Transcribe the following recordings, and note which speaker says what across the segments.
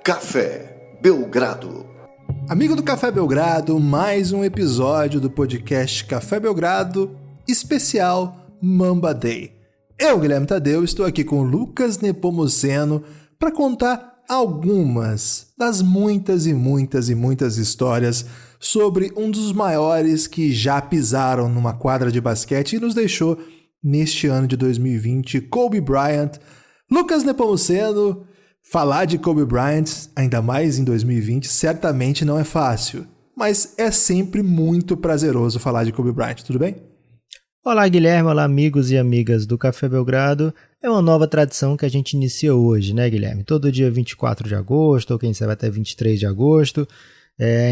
Speaker 1: Café Belgrado.
Speaker 2: Amigo do Café Belgrado, mais um episódio do podcast Café Belgrado, especial Mamba Day. Eu, Guilherme Tadeu, estou aqui com Lucas Nepomuceno para contar algumas das muitas histórias sobre um dos maiores que já pisaram numa quadra de basquete e nos deixou neste ano de 2020, Kobe Bryant. Lucas Nepomuceno, falar de Kobe Bryant, ainda mais em 2020, certamente não é fácil, mas é sempre muito prazeroso falar de Kobe Bryant, tudo bem?
Speaker 3: Olá Guilherme, olá amigos e amigas do Café Belgrado. É uma nova tradição que a gente inicia hoje, né Guilherme? Todo dia 24 de agosto, ou quem sabe até 23 de agosto.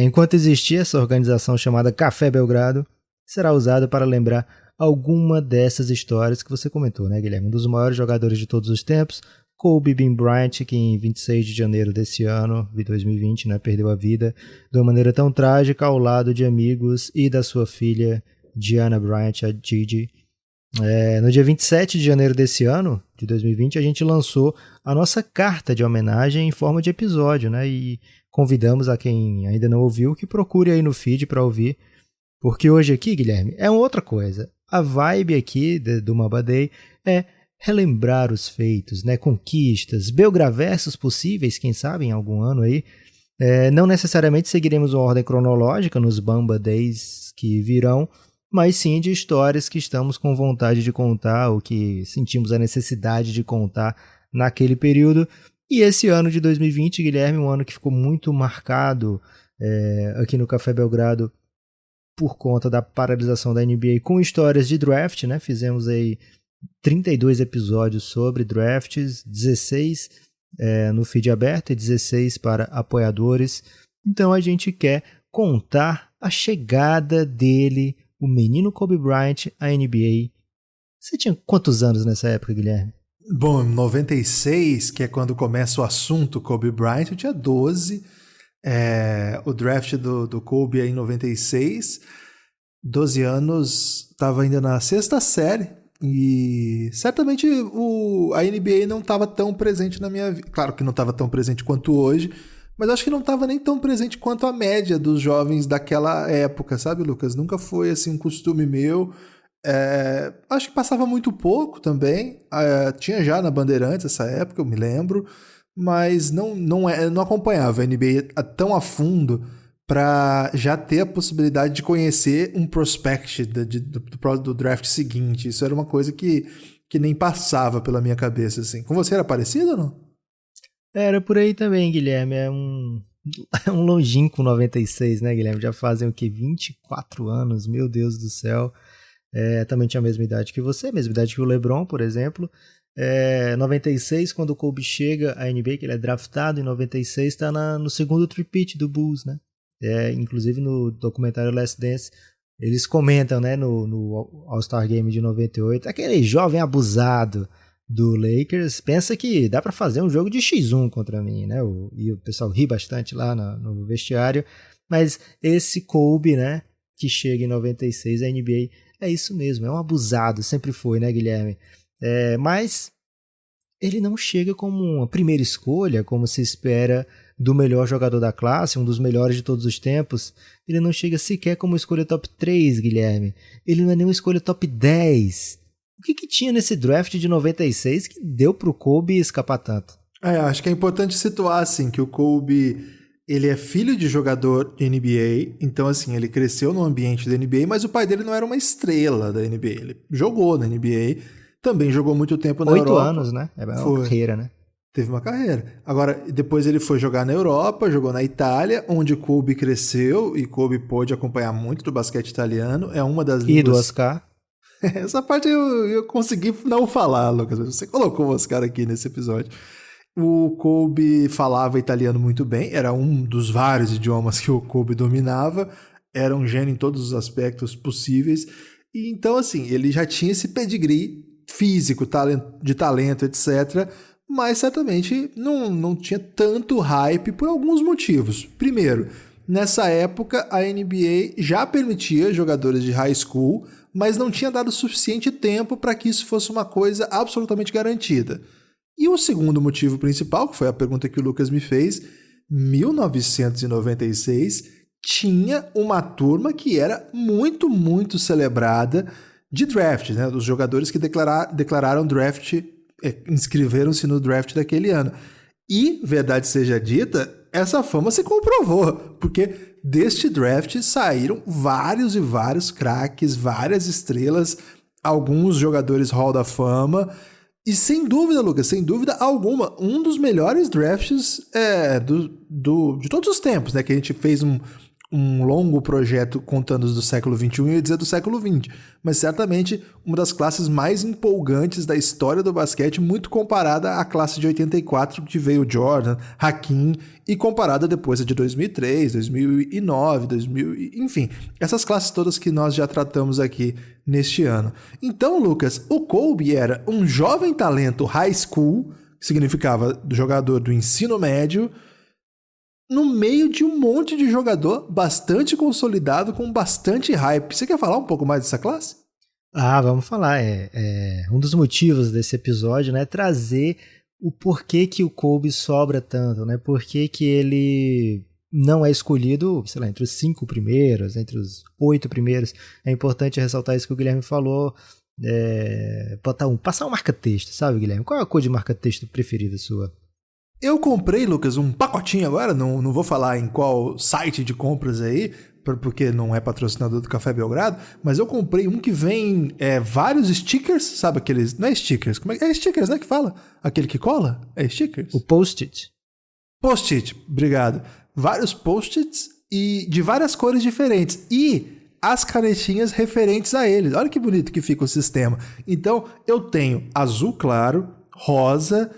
Speaker 3: Enquanto existir essa organização chamada Café Belgrado, será usada para lembrar alguma dessas histórias que você comentou, né Guilherme? Um dos maiores jogadores de todos os tempos, Kobe Bryant, que em 26 de janeiro desse ano, de 2020, né, perdeu a vida de uma maneira tão trágica ao lado de amigos e da sua filha Gianna Bryant, a Gigi. No dia 27 de janeiro desse ano, de 2020, a gente lançou a nossa carta de homenagem em forma de episódio, né, e convidamos a quem ainda não ouviu que procure aí no feed para ouvir, porque hoje aqui, Guilherme, é uma outra coisa. A vibe aqui do Mamba Day é relembrar os feitos, né, conquistas, belgraversos possíveis, quem sabe em algum ano aí. Não necessariamente seguiremos uma ordem cronológica nos Mamba Days que virão, mas sim de histórias que estamos com vontade de contar ou que sentimos a necessidade de contar naquele período. E esse ano de 2020, Guilherme, um ano que ficou muito marcado aqui no Café Belgrado por conta da paralisação da NBA com histórias de draft, né? Fizemos aí 32 episódios sobre drafts, 16 no feed aberto e 16 para apoiadores. Então a gente quer contar a chegada dele, o menino Kobe Bryant, à NBA. Você tinha quantos anos nessa época, Guilherme?
Speaker 2: Bom, em 96, que é quando começa o assunto Kobe Bryant, eu tinha 12. O draft do Kobe é em 96. 12 anos, estava ainda na sexta série. E certamente a NBA não estava tão presente na minha vida. Claro que não estava tão presente quanto hoje, mas acho que não estava nem tão presente quanto a média dos jovens daquela época, sabe, Lucas? Nunca foi assim um costume meu. Acho que passava muito pouco também. Tinha já na Bandeirantes essa época, eu me lembro, mas não acompanhava a NBA tão a fundo para já ter a possibilidade de conhecer um prospect do draft seguinte. Isso era uma coisa que nem passava pela minha cabeça, assim. Com você era parecido ou não?
Speaker 3: Era por aí também, Guilherme. É um longínquo 96, né, Guilherme? Já fazem o quê? 24 anos, meu Deus do céu. Também tinha a mesma idade que você, a mesma idade que o LeBron, por exemplo. 96, quando o Kobe chega à NBA, que ele é draftado em 96, está no segundo tripit do Bulls, né? Inclusive no documentário Last Dance, eles comentam, né, no All-Star Game de 98, aquele jovem abusado do Lakers pensa que dá para fazer um jogo de X1 contra mim, né? E o pessoal ri bastante lá no vestiário, mas esse Kobe, né, que chega em 96 à NBA, é isso mesmo, é um abusado, sempre foi, né, Guilherme? Mas ele não chega como uma primeira escolha, como se espera do melhor jogador da classe, um dos melhores de todos os tempos. Ele não chega sequer como escolha top 3, Guilherme. Ele não é nem uma escolha top 10. O que tinha nesse draft de 96 que deu pro Kobe escapar tanto?
Speaker 2: Acho que é importante situar, assim, que o Kobe, ele é filho de jogador de NBA, então, assim, ele cresceu no ambiente da NBA, mas o pai dele não era uma estrela da NBA. Ele jogou na NBA, também jogou muito tempo na Europa.
Speaker 3: 8 anos, né? É uma carreira, né?
Speaker 2: Teve uma carreira. Agora, depois ele foi jogar na Europa, jogou na Itália, onde Kobe cresceu, e Kobe pôde acompanhar muito do basquete italiano. É uma das línguas...
Speaker 3: E do Oscar.
Speaker 2: Essa parte eu consegui não falar, Lucas. Você colocou o Oscar aqui nesse episódio. O Kobe falava italiano muito bem, era um dos vários idiomas que o Kobe dominava, era um gênio em todos os aspectos possíveis. E então, assim, ele já tinha esse pedigree físico, de talento, etc., mas certamente não tinha tanto hype por alguns motivos. Primeiro, nessa época a NBA já permitia jogadores de high school, mas não tinha dado suficiente tempo para que isso fosse uma coisa absolutamente garantida. E o segundo motivo principal, que foi a pergunta que o Lucas me fez, 1996 tinha uma turma que era muito, muito celebrada de draft, né? Dos jogadores que declararam draft, inscreveram-se no draft daquele ano. E, verdade seja dita, essa fama se comprovou, porque deste draft saíram vários e vários craques, várias estrelas, alguns jogadores Hall da Fama. E sem dúvida, Lucas, sem dúvida alguma, um dos melhores drafts de todos os tempos, né? Que a gente fez um longo projeto contando os do século XXI, eu ia dizer do século XX, mas certamente uma das classes mais empolgantes da história do basquete, muito comparada à classe de 84, que veio Jordan, Hakeem, e comparada depois a de 2003, 2009, 2000, enfim, essas classes todas que nós já tratamos aqui neste ano. Então, Lucas, o Kobe era um jovem talento high school, que significava jogador do ensino médio, no meio de um monte de jogador bastante consolidado, com bastante hype. Você quer falar um pouco mais dessa classe?
Speaker 3: Vamos falar. Um dos motivos desse episódio, né, é trazer o porquê que o Kobe sobra tanto, né? Por que que ele não é escolhido, sei lá, entre os 5 primeiros, entre os 8 primeiros. É importante ressaltar isso que o Guilherme falou. Passar um marca-texto, sabe, Guilherme? Qual é a cor de marca-texto preferida sua?
Speaker 2: Eu comprei, Lucas, um pacotinho agora, não vou falar em qual site de compras aí, porque não é patrocinador do Café Belgrado, mas eu comprei um que vem vários stickers, sabe aqueles... Não é stickers, é stickers, né, que fala? Aquele que cola? É stickers?
Speaker 3: O post-it.
Speaker 2: Post-it, obrigado. Vários post-its e de várias cores diferentes. E as canetinhas referentes a eles. Olha que bonito que fica o sistema. Então, eu tenho azul claro, rosa...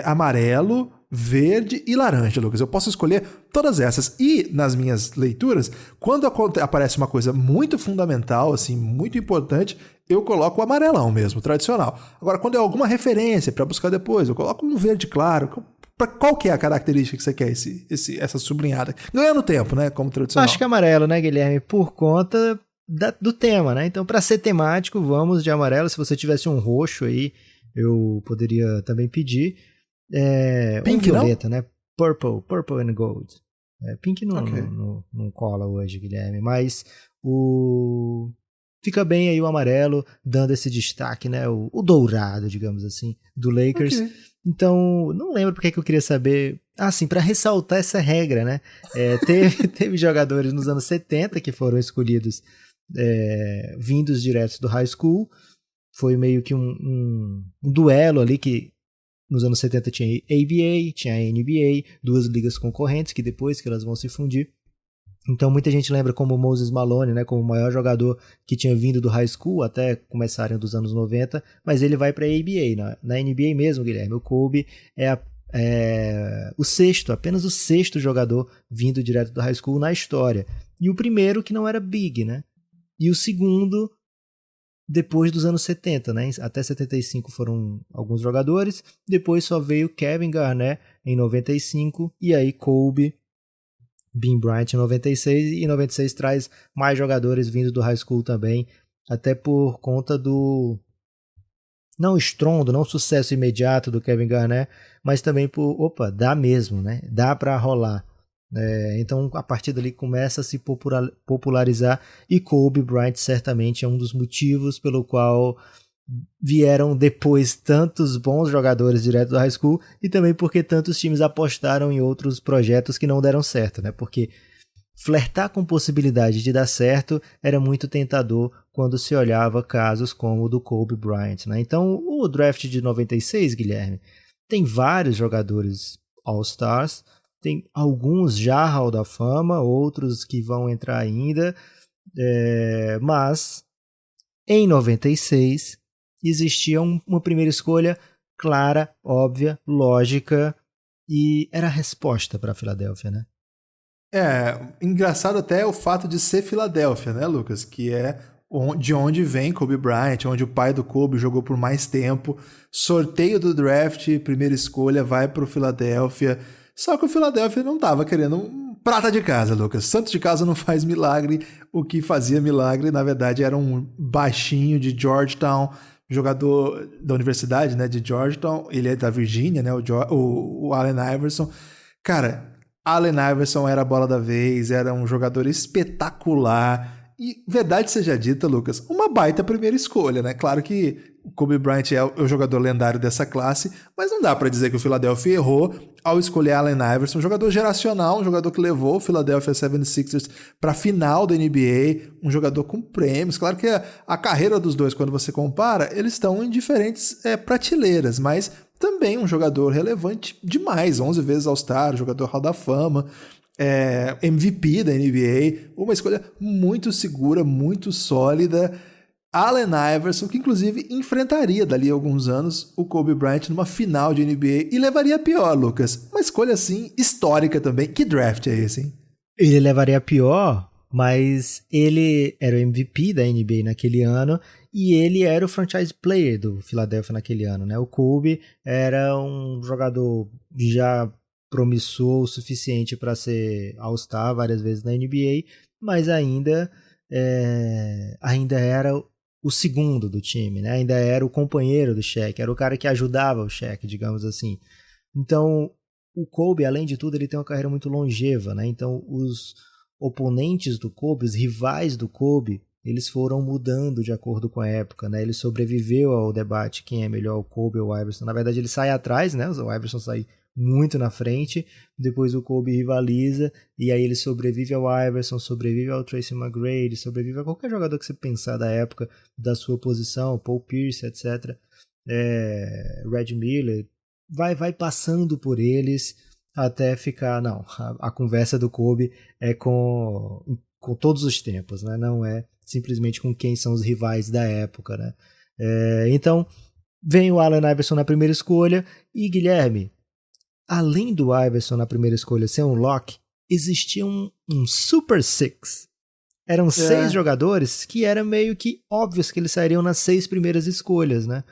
Speaker 2: amarelo, verde e laranja, Lucas. Eu posso escolher todas essas. E nas minhas leituras, quando aparece uma coisa muito fundamental, assim, muito importante, eu coloco o amarelão mesmo, tradicional. Agora, quando é alguma referência para buscar depois, eu coloco um verde claro. Qual que é a característica que você quer, essa sublinhada? Ganhando tempo, né? Como tradicional.
Speaker 3: Acho que é amarelo, né, Guilherme? Por conta do tema, né? Então, para ser temático, vamos de amarelo. Se você tivesse um roxo aí, eu poderia também pedir.
Speaker 2: Pink,
Speaker 3: violeta,
Speaker 2: não?
Speaker 3: né? Purple and gold. Pink não cola hoje, Guilherme, mas fica bem aí o amarelo, dando esse destaque, né? O dourado, digamos assim, do Lakers. Okay. Então, não lembro porque que eu queria saber. Sim, para ressaltar essa regra, né? Teve jogadores nos anos 70 que foram escolhidos vindos diretos do high school. Foi meio que um duelo ali que nos anos 70 tinha ABA, tinha a NBA, duas ligas concorrentes que depois que elas vão se fundir. Então muita gente lembra como Moses Malone, né, como o maior jogador que tinha vindo do high school até começarem dos anos 90, mas ele vai para a ABA. Na NBA mesmo, Guilherme, o Kobe apenas o sexto jogador vindo direto do high school na história. E o primeiro que não era big, né? E o segundo depois dos anos 70, né? Até 75 foram alguns jogadores, depois só veio Kevin Garnett em 95, e aí Kobe, Bean Bryant em 96, e em 96 traz mais jogadores vindo do high school também, até por conta do não estrondo, não sucesso imediato do Kevin Garnett, mas também dá mesmo, né? Dá para rolar. Então a partir dali começa a se popularizar, e Kobe Bryant certamente é um dos motivos pelo qual vieram depois tantos bons jogadores direto do high school, e também porque tantos times apostaram em outros projetos que não deram certo, né? Porque flertar com possibilidade de dar certo era muito tentador quando se olhava casos como o do Kobe Bryant, né? Então o draft de 96, Guilherme, tem vários jogadores All-Stars. Tem alguns já Hall da Fama, outros que vão entrar ainda, mas em 96 existia uma primeira escolha clara, óbvia, lógica, e era a resposta para a Filadélfia, né?
Speaker 2: Engraçado até o fato de ser Filadélfia, né, Lucas? Que é de onde vem Kobe Bryant, onde o pai do Kobe jogou por mais tempo. Sorteio do draft, primeira escolha, vai para o Filadélfia. Só que o Philadelphia não estava querendo um prata de casa, Lucas. Santo de casa não faz milagre. O que fazia milagre, na verdade, era um baixinho de Georgetown jogador da universidade, né, de Georgetown, ele é da Virgínia, né, o Allen Iverson. Cara, Allen Iverson era a bola da vez, era um jogador espetacular. E, verdade seja dita, Lucas, uma baita primeira escolha, né? Claro que o Kobe Bryant é o jogador lendário dessa classe, mas não dá pra dizer que o Philadelphia errou ao escolher Allen Iverson, um jogador geracional, um jogador que levou o Philadelphia 76ers pra final da NBA, um jogador com prêmios. Claro que a carreira dos dois, quando você compara, eles estão em diferentes prateleiras, mas também um jogador relevante demais, 11 vezes All-Star, jogador Hall da Fama, MVP da NBA, uma escolha muito segura, muito sólida. Allen Iverson, que inclusive enfrentaria dali a alguns anos o Kobe Bryant numa final de NBA e levaria a pior, Lucas. Uma escolha assim histórica também. Que draft é esse, hein?
Speaker 3: Ele levaria a pior, mas ele era o MVP da NBA naquele ano e ele era o franchise player do Philadelphia naquele ano, né? O Kobe era um jogador já promissor o suficiente para ser All-Star várias vezes na NBA, mas ainda era o segundo do time, né? Ainda era o companheiro do Shaq, era o cara que ajudava o Shaq, digamos assim. Então, o Kobe, além de tudo, ele tem uma carreira muito longeva, né? Então, os oponentes do Kobe, os rivais do Kobe, eles foram mudando de acordo com a época, né? Ele sobreviveu ao debate quem é melhor, o Kobe ou o Iverson. Na verdade, ele sai atrás, né? O Iverson sai muito na frente, depois o Kobe rivaliza, e aí ele sobrevive ao Iverson, sobrevive ao Tracy McGrady, sobrevive a qualquer jogador que você pensar da época, da sua posição, Paul Pierce, etc. Red Miller, vai passando por eles até ficar, não, a conversa do Kobe é com todos os tempos, né? Não é simplesmente com quem são os rivais da época, né? Então, vem o Allen Iverson na primeira escolha, e Guilherme, além do Iverson na primeira escolha ser um lock, existia um Super Six. Eram 6 jogadores que era meio que óbvios que eles sairiam nas 6 primeiras escolhas, né?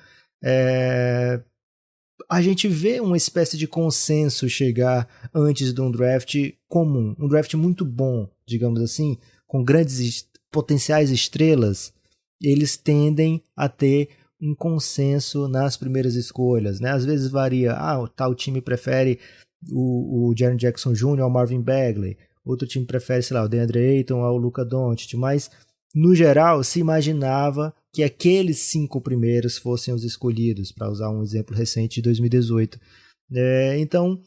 Speaker 3: A gente vê uma espécie de consenso chegar antes de um draft comum, um draft muito bom, digamos assim, com grandes potenciais estrelas, eles tendem a ter um consenso nas primeiras escolhas, né? Às vezes varia, tal time prefere o Jaren Jackson Jr. ao Marvin Bagley, outro time prefere, sei lá, o DeAndre Ayton ao Luka Doncic, mas no geral se imaginava que aqueles 5 primeiros fossem os escolhidos, para usar um exemplo recente de 2018. Então,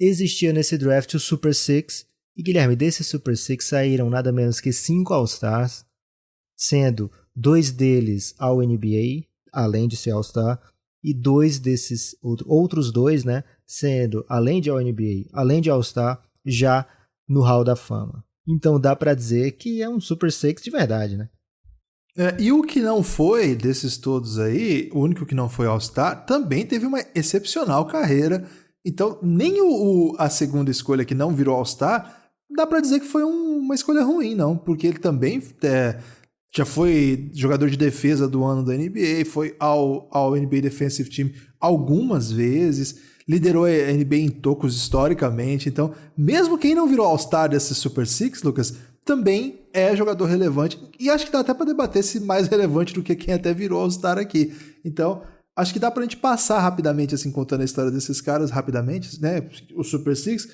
Speaker 3: existia nesse draft o Super Six, e Guilherme, desses Super Six saíram nada menos que 5 All-Stars, sendo 2 deles ao NBA, além de ser All-Star, e 2 desses outros 2, né, sendo, além de All-NBA, além de All-Star, já no Hall da Fama. Então dá para dizer que é um Super Six de verdade, né?
Speaker 2: E o que não foi desses todos aí, o único que não foi All-Star, também teve uma excepcional carreira. Então, nem a segunda escolha que não virou All-Star, dá pra dizer que foi uma escolha ruim, não. Porque ele também já foi jogador de defesa do ano da NBA, foi ao NBA Defensive Team algumas vezes, liderou a NBA em tocos historicamente. Então, mesmo quem não virou All-Star desses Super Six, Lucas, também é jogador relevante, e acho que dá até para debater se mais relevante do que quem até virou All-Star aqui. Então, acho que dá pra gente passar rapidamente, assim, contando a história desses caras rapidamente, né, o Super Six,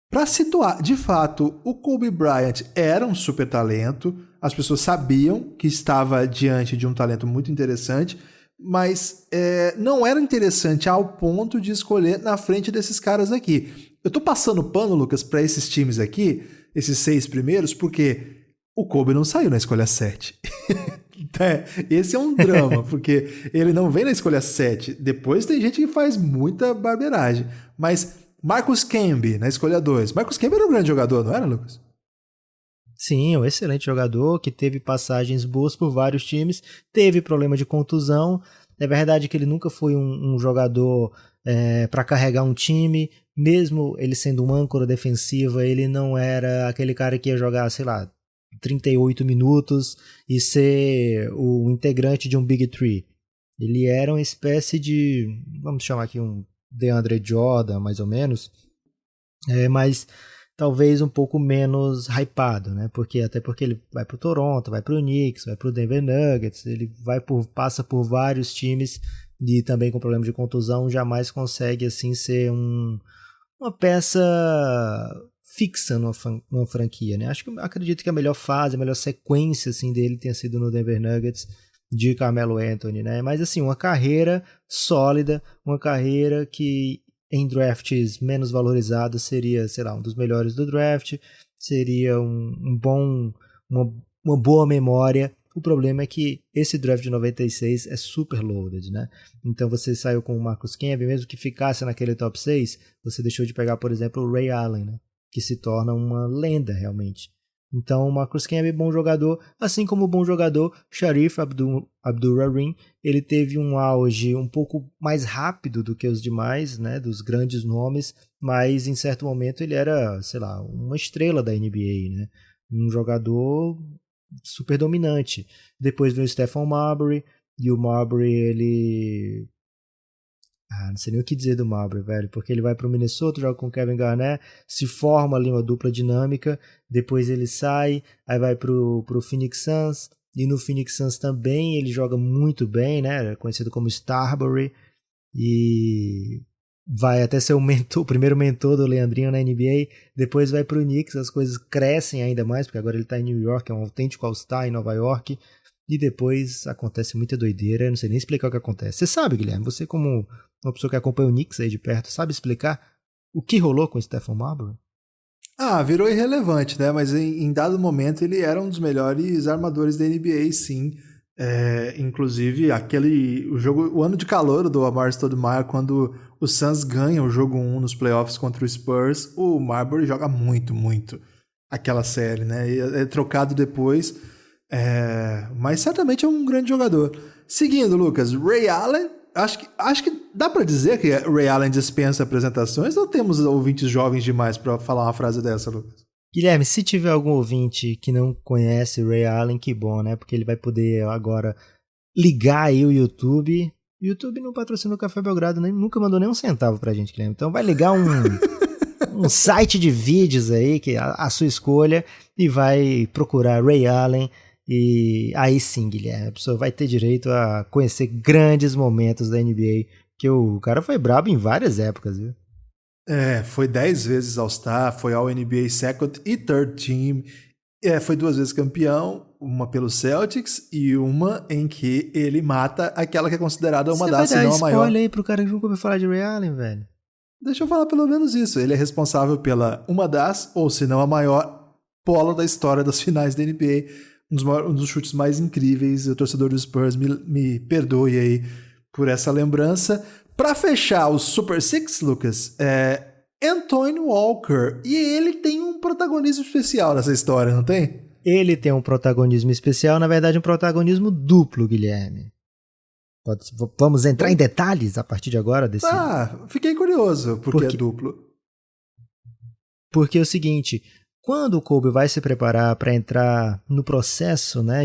Speaker 2: para situar, de fato, o Kobe Bryant era um super talento, as pessoas sabiam que estava diante de um talento muito interessante, mas não era interessante ao ponto de escolher na frente desses caras aqui. Eu tô passando pano, Lucas, para esses times aqui, esses 6 primeiros, porque o Kobe não saiu na escolha 7. Esse é um drama, porque ele não vem na escolha 7. Depois tem gente que faz muita barbeiragem. Mas Marcus Camby na escolha 2. Marcus Camby era um grande jogador, não era, Lucas?
Speaker 3: Sim, um excelente jogador que teve passagens boas por vários times, teve problema de contusão. É verdade que ele nunca foi um jogador para carregar um time, mesmo ele sendo uma âncora defensiva, ele não era aquele cara que ia jogar, sei lá, 38 minutos e ser o integrante de um Big Three. Ele era uma espécie de, vamos chamar aqui um DeAndre Jordan, mais ou menos, mas talvez um pouco menos hypado, né? Até porque ele vai pro Toronto, vai pro Knicks, vai pro Denver Nuggets, ele passa por vários times e também com problema de contusão, jamais consegue assim ser uma peça fixa numa franquia, né? Acredito que a melhor fase, a melhor sequência assim dele tenha sido no Denver Nuggets de Carmelo Anthony, né? Mas assim, uma carreira sólida, uma carreira que em drafts menos valorizados seria, sei lá, um dos melhores do draft, seria uma boa memória. O problema é que esse draft de 96 é super loaded, né? Então você saiu com o Marcus Camby, mesmo que ficasse naquele top 6, você deixou de pegar, por exemplo, o Ray Allen, né? Que se torna uma lenda realmente. Então o Marcus Camby é bom jogador, assim como o bom jogador Sharif Abdul-Rahim, ele teve um auge um pouco mais rápido do que os demais, né, dos grandes nomes, mas em certo momento ele era, sei lá, uma estrela da NBA, né, um jogador super dominante. Depois veio o Stephon Marbury, e o Marbury ele... não sei nem o que dizer do Marbury, velho, porque ele vai pro Minnesota, joga com o Kevin Garnett, se forma ali uma dupla dinâmica, depois ele sai, aí vai pro Phoenix Suns, e no Phoenix Suns também ele joga muito bem, né, conhecido como Starbury, e vai até ser o primeiro mentor do Leandrinho na NBA, depois vai pro Knicks, as coisas crescem ainda mais, porque agora ele tá em New York, é um autêntico All-Star em Nova York, e depois acontece muita doideira, eu não sei nem explicar o que acontece. Você sabe, Guilherme, você como uma pessoa que acompanha o Knicks aí de perto, sabe explicar o que rolou com o Stephon Marbury?
Speaker 2: Virou irrelevante, né? Mas em dado momento ele era um dos melhores armadores da NBA, sim. Inclusive, o ano de calor do Amar'e Stoudemire, quando o Suns ganha o jogo 1 nos playoffs contra o Spurs, o Marbury joga muito, muito aquela série, né? E é trocado depois, mas certamente é um grande jogador. Seguindo, Lucas, Ray Allen, acho que dá pra dizer que Ray Allen dispensa apresentações, ou temos ouvintes jovens demais pra falar uma frase dessa, Lucas?
Speaker 3: Guilherme, se tiver algum ouvinte que não conhece Ray Allen, que bom, né? Porque ele vai poder agora ligar aí o YouTube. O YouTube não patrocina o Café Belgrado, nunca mandou nem um centavo pra gente, Guilherme. Então vai ligar um site de vídeos aí, que é a sua escolha, e vai procurar Ray Allen. E aí sim, Guilherme, a pessoa vai ter direito a conhecer grandes momentos da NBA, que o cara foi brabo em várias épocas, viu?
Speaker 2: Foi 10 vezes All-Star, foi ao NBA Second e Third Team, foi 2 vezes campeão, uma pelo Celtics e uma em que ele mata aquela que é considerada uma das, se não a maior.
Speaker 3: Você vai dar spoiler aí pro cara que nunca ouviu falar de Ray Allen, velho?
Speaker 2: Deixa eu falar pelo menos isso, ele é responsável pela uma das, ou se não a maior, bola da história das finais da NBA, um dos chutes mais incríveis, o torcedor do Spurs me perdoe aí por essa lembrança. Para fechar o Super Six, Lucas, Antoine Walker. E ele tem um protagonismo especial nessa história, não tem?
Speaker 3: Ele tem um protagonismo especial, na verdade um protagonismo duplo, Guilherme. Vamos entrar em detalhes a partir de agora?
Speaker 2: Fiquei curioso, porque é duplo.
Speaker 3: Porque é o seguinte... Quando o Kobe vai se preparar para entrar no processo, né,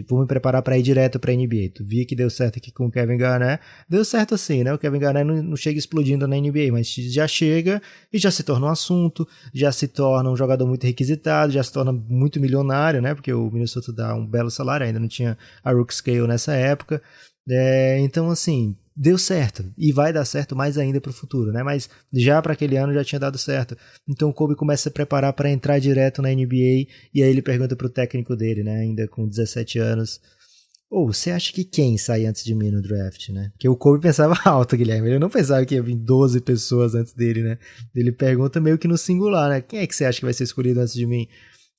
Speaker 3: vou me preparar para ir direto para a NBA. Tu vi que deu certo aqui com o Kevin Garnett. Deu certo assim, né? O Kevin Garnett não chega explodindo na NBA, mas já chega e já se torna um assunto, já se torna um jogador muito requisitado, já se torna muito milionário, né? Porque o Minnesota dá um belo salário, ainda não tinha a Rook Scale nessa época. Então, assim... Deu certo, e vai dar certo mais ainda para o futuro, né? Mas já para aquele ano já tinha dado certo. Então o Kobe começa a se preparar para entrar direto na NBA, e aí ele pergunta pro técnico dele, né? Ainda com 17 anos, você acha que quem sai antes de mim no draft, né? Porque o Kobe pensava alto, Guilherme, ele não pensava que ia vir 12 pessoas antes dele, né? Ele pergunta meio que no singular, né? Quem é que você acha que vai ser escolhido antes de mim?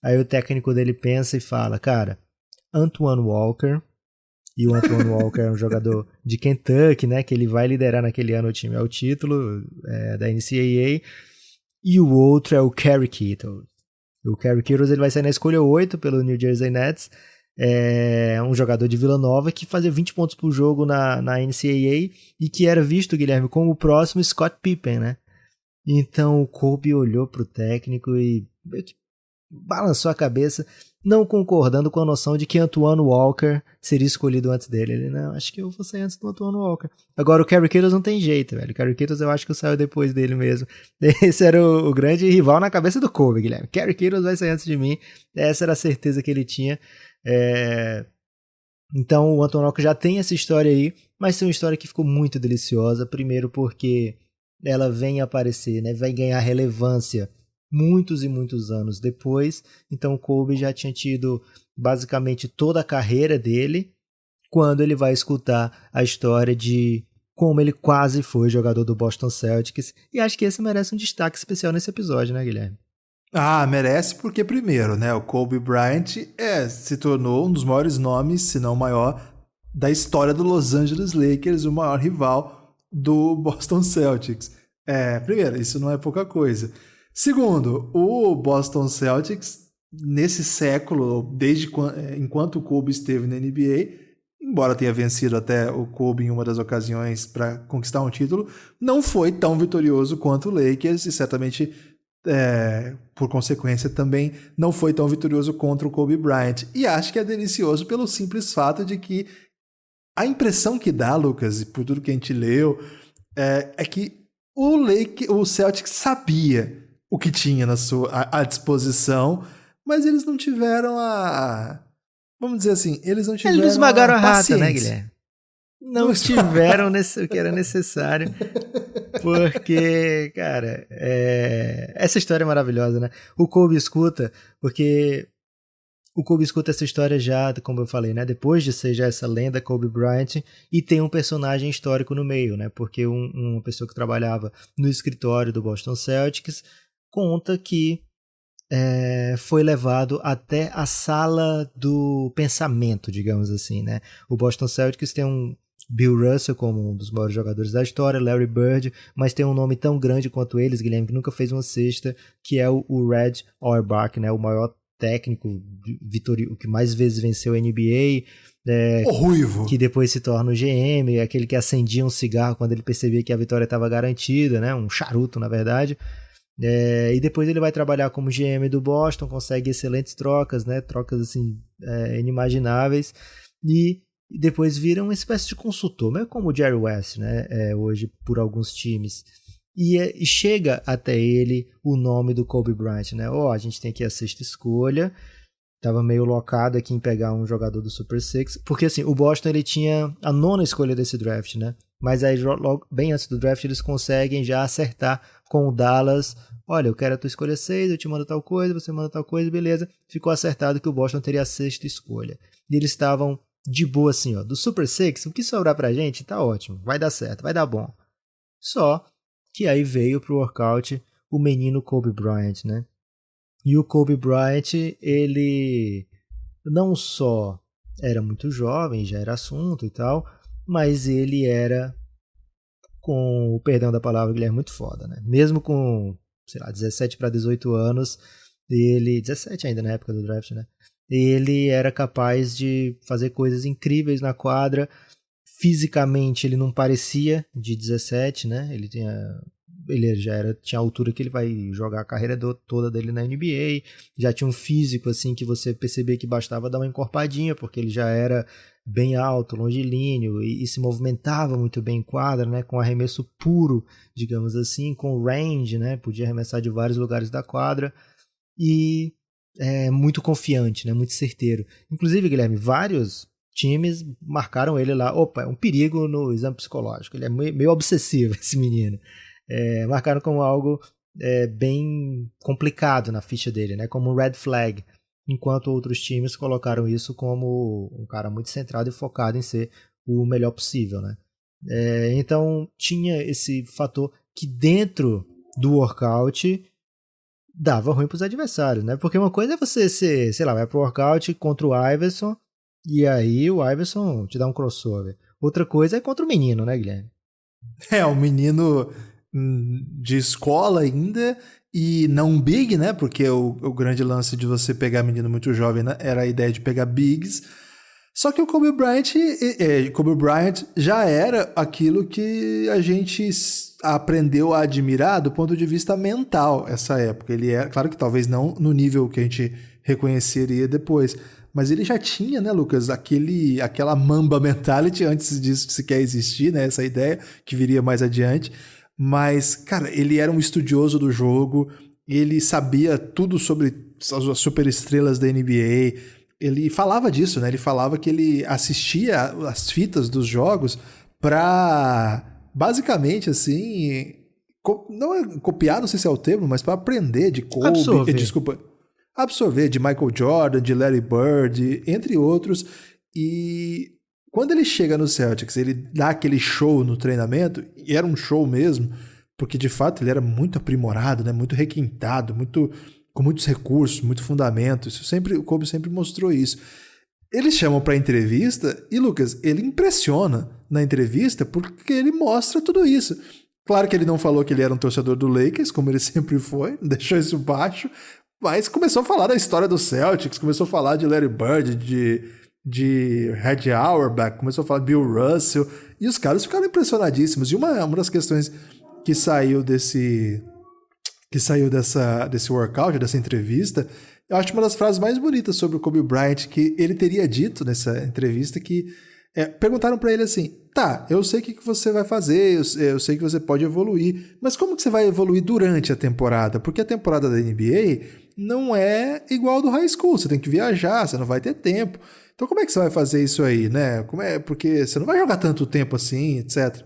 Speaker 3: Aí o técnico dele pensa e fala, cara, Antoine Walker. E o Antoine Walker é um jogador de Kentucky, né? Que ele vai liderar naquele ano o time ao título da NCAA. E o outro é o Kerry Kittles. O Kerry Kittles ele vai sair na escolha 8 pelo New Jersey Nets. É um jogador de Vila Nova que fazia 20 pontos por jogo na NCAA e que era visto, Guilherme, como o próximo Scott Pippen, né? Então o Kobe olhou pro técnico e balançou a cabeça não concordando com a noção de que Antoine Walker seria escolhido antes dele. Ele, não, acho que eu vou sair antes do Antoine Walker. Agora, o Kerry Kittles não tem jeito, velho. O Kerry Kittles eu acho que saiu depois dele mesmo. Esse era o grande rival na cabeça do Kobe, Guilherme. Kerry Kittles vai sair antes de mim. Essa era a certeza que ele tinha. Então, o Antoine Walker já tem essa história aí, mas tem uma história que ficou muito deliciosa. Primeiro porque ela vem aparecer, né? Vai ganhar relevância muitos e muitos anos depois. Então o Kobe já tinha tido basicamente toda a carreira dele quando ele vai escutar a história de como ele quase foi jogador do Boston Celtics. E acho que esse merece um destaque especial nesse episódio, né, Guilherme?
Speaker 2: Ah, merece porque primeiro, né, o Kobe Bryant se tornou um dos maiores nomes, se não o maior, da história do Los Angeles Lakers, o maior rival do Boston Celtics. Primeiro, isso não é pouca coisa. Segundo, o Boston Celtics, nesse século, enquanto o Kobe esteve na NBA, embora tenha vencido até o Kobe em uma das ocasiões para conquistar um título, não foi tão vitorioso quanto o Lakers e certamente, por consequência, também não foi tão vitorioso contra o Kobe Bryant. E acho que é delicioso pelo simples fato de que a impressão que dá, Lucas, e por tudo que a gente leu, é que o Celtics sabia o que tinha à disposição, mas eles não tiveram vamos dizer assim, eles não tiveram
Speaker 3: eles esmagaram a rata,
Speaker 2: paciência.
Speaker 3: né, Guilherme? Não tiveram o que era necessário, porque, cara, essa história é maravilhosa, né? O Kobe escuta essa história já, como eu falei, né? Depois de ser já essa lenda Kobe Bryant, e tem um personagem histórico no meio, né? Porque uma pessoa que trabalhava no escritório do Boston Celtics conta que foi levado até a sala do pensamento, digamos assim, né? O Boston Celtics tem um Bill Russell como um dos maiores jogadores da história, Larry Bird, mas tem um nome tão grande quanto eles, Guilherme, que nunca fez uma cesta, que é o Red Auerbach, né? O maior técnico, o que mais vezes venceu a NBA,
Speaker 2: o ruivo,
Speaker 3: que depois se torna o GM, aquele que acendia um cigarro quando ele percebia que a vitória estava garantida, né? Um charuto, na verdade. E depois ele vai trabalhar como GM do Boston, consegue excelentes trocas, né? Trocas assim, inimagináveis, e depois vira uma espécie de consultor, meio como o Jerry West, né? Hoje por alguns times. E chega até ele o nome do Kobe Bryant, né? A gente tem aqui a sexta escolha. Tava meio locado aqui em pegar um jogador do Super Six, porque assim, o Boston ele tinha a 9ª escolha desse draft, né? Mas aí logo, bem antes do draft eles conseguem já acertar com o Dallas. Olha, eu quero a tua escolha 6, eu te mando tal coisa, você manda tal coisa, beleza. Ficou acertado que o Boston teria a 6ª escolha. E eles estavam de boa assim, ó, do Super Six, o que sobrar pra gente tá ótimo, vai dar certo, vai dar bom. Só que aí veio pro workout o menino Kobe Bryant, né? E o Kobe Bryant, ele não só era muito jovem, já era assunto e tal, mas ele era, com o perdão da palavra, ele é muito foda, né? Mesmo com, sei lá, 17 para 18 anos, 17 ainda na época do draft, né? Ele era capaz de fazer coisas incríveis na quadra. Fisicamente ele não parecia de 17, né? Ele tinha a altura que ele vai jogar a carreira toda dele na NBA, já tinha um físico assim que você percebia que bastava dar uma encorpadinha, porque ele já era bem alto, longilíneo e se movimentava muito bem em quadra, né? Com arremesso puro, digamos assim, com range, né? Podia arremessar de vários lugares da quadra e muito confiante, né? Muito certeiro. Inclusive, Guilherme, vários times marcaram ele lá. Opa, é um perigo no exame psicológico. Ele é meio obsessivo, esse menino. Marcaram como algo bem complicado na ficha dele, né? Como um red flag, enquanto outros times colocaram isso como um cara muito centrado e focado em ser o melhor possível, né? Então tinha esse fator que dentro do workout dava ruim para os adversários, né? Porque uma coisa é você ser, sei lá, vai pro workout contra o Iverson e aí o Iverson te dá um crossover. Outra coisa é contra o menino, né, Guilherme?
Speaker 2: O menino de escola ainda e não big, né? Porque o grande lance de você pegar menino muito jovem, né, era a ideia de pegar bigs. Só que o Kobe Bryant já era aquilo que a gente aprendeu a admirar do ponto de vista mental essa época. Ele era, claro que talvez não no nível que a gente reconheceria depois. Mas ele já tinha, né, Lucas, aquela Mamba mentality antes disso sequer existir, né, essa ideia que viria mais adiante. Mas, cara, ele era um estudioso do jogo, ele sabia tudo sobre as superestrelas da NBA, ele falava disso, né, ele falava que ele assistia as fitas dos jogos pra, basicamente, assim, não é copiar, não sei se é o termo, mas pra aprender de Kobe, absorver de Michael Jordan, de Larry Bird, entre outros. E quando ele chega no Celtics, ele dá aquele show no treinamento, e era um show mesmo, porque de fato ele era muito aprimorado, né? Muito requintado, com muitos recursos, muito fundamento. O Kobe sempre mostrou isso. Eles chamam para entrevista e, Lucas, ele impressiona na entrevista porque ele mostra tudo isso. Claro que ele não falou que ele era um torcedor do Lakers, como ele sempre foi, deixou isso baixo, mas começou a falar da história do Celtics, começou a falar de Larry Bird, de Red Auerbach, começou a falar de Bill Russell, e os caras ficaram impressionadíssimos. E uma das questões que saiu desse workout, dessa entrevista, eu acho uma das frases mais bonitas sobre o Kobe Bryant, que ele teria dito nessa entrevista, que perguntaram para ele assim, tá, eu sei o que você vai fazer, eu sei que você pode evoluir, mas como que você vai evoluir durante a temporada? Porque a temporada da NBA não é igual ao do high school, você tem que viajar, você não vai ter tempo. Então como é que você vai fazer isso aí, né? Porque você não vai jogar tanto tempo assim, etc.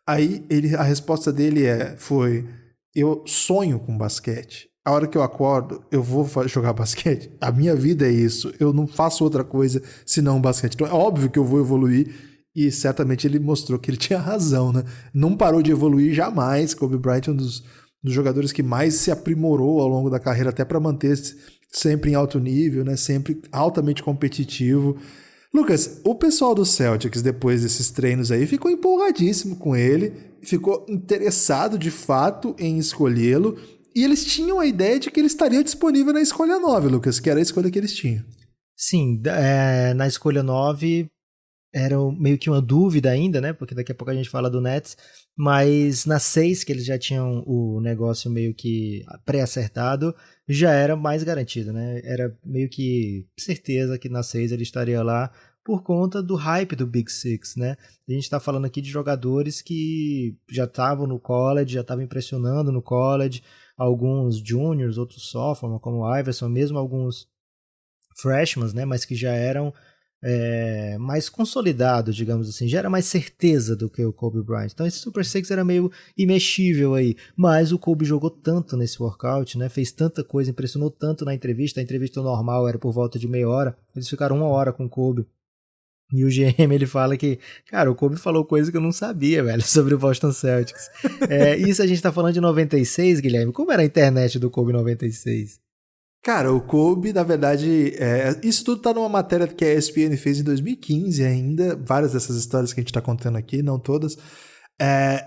Speaker 2: Aí a resposta dele foi, eu sonho com basquete. A hora que eu acordo, eu vou jogar basquete. A minha vida é isso. Eu não faço outra coisa senão basquete. Então é óbvio que eu vou evoluir. E certamente ele mostrou que ele tinha razão, né? Não parou de evoluir jamais. Kobe Bryant é um dos jogadores que mais se aprimorou ao longo da carreira, até para manter-se sempre em alto nível, né? Sempre altamente competitivo. Lucas, o pessoal do Celtics, depois desses treinos aí, ficou empolgadíssimo com ele, ficou interessado de fato em escolhê-lo. E eles tinham a ideia de que ele estaria disponível na escolha 9, Lucas, que era a escolha que eles tinham.
Speaker 3: Sim, na escolha 9 era meio que uma dúvida ainda, né? Porque daqui a pouco a gente fala do Nets. Mas na 6, que eles já tinham o negócio meio que pré-acertado, já era mais garantido, né? Era meio que certeza que na 6 ele estaria lá por conta do hype do Big Six, né? A gente está falando aqui de jogadores que já estavam no college, já estavam impressionando no college, alguns juniors, outros sophomores, como o Iverson, mesmo alguns freshmen, né? Mas que já eram mais consolidados, digamos assim, já era mais certeza do que o Kobe Bryant. Então esse Super Six era meio imexível aí, mas o Kobe jogou tanto nesse workout, né? Fez tanta coisa, impressionou tanto na entrevista. A entrevista normal era por volta de meia hora, eles ficaram 1 hora com o Kobe. E o GM, ele fala que, cara, o Kobe falou coisa que eu não sabia, velho, sobre o Boston Celtics. Isso a gente tá falando de 96, Guilherme. Como era a internet do Kobe em 96?
Speaker 2: Cara, o Kobe, na verdade, isso tudo tá numa matéria que a ESPN fez em 2015 ainda, várias dessas histórias que a gente tá contando aqui, não todas.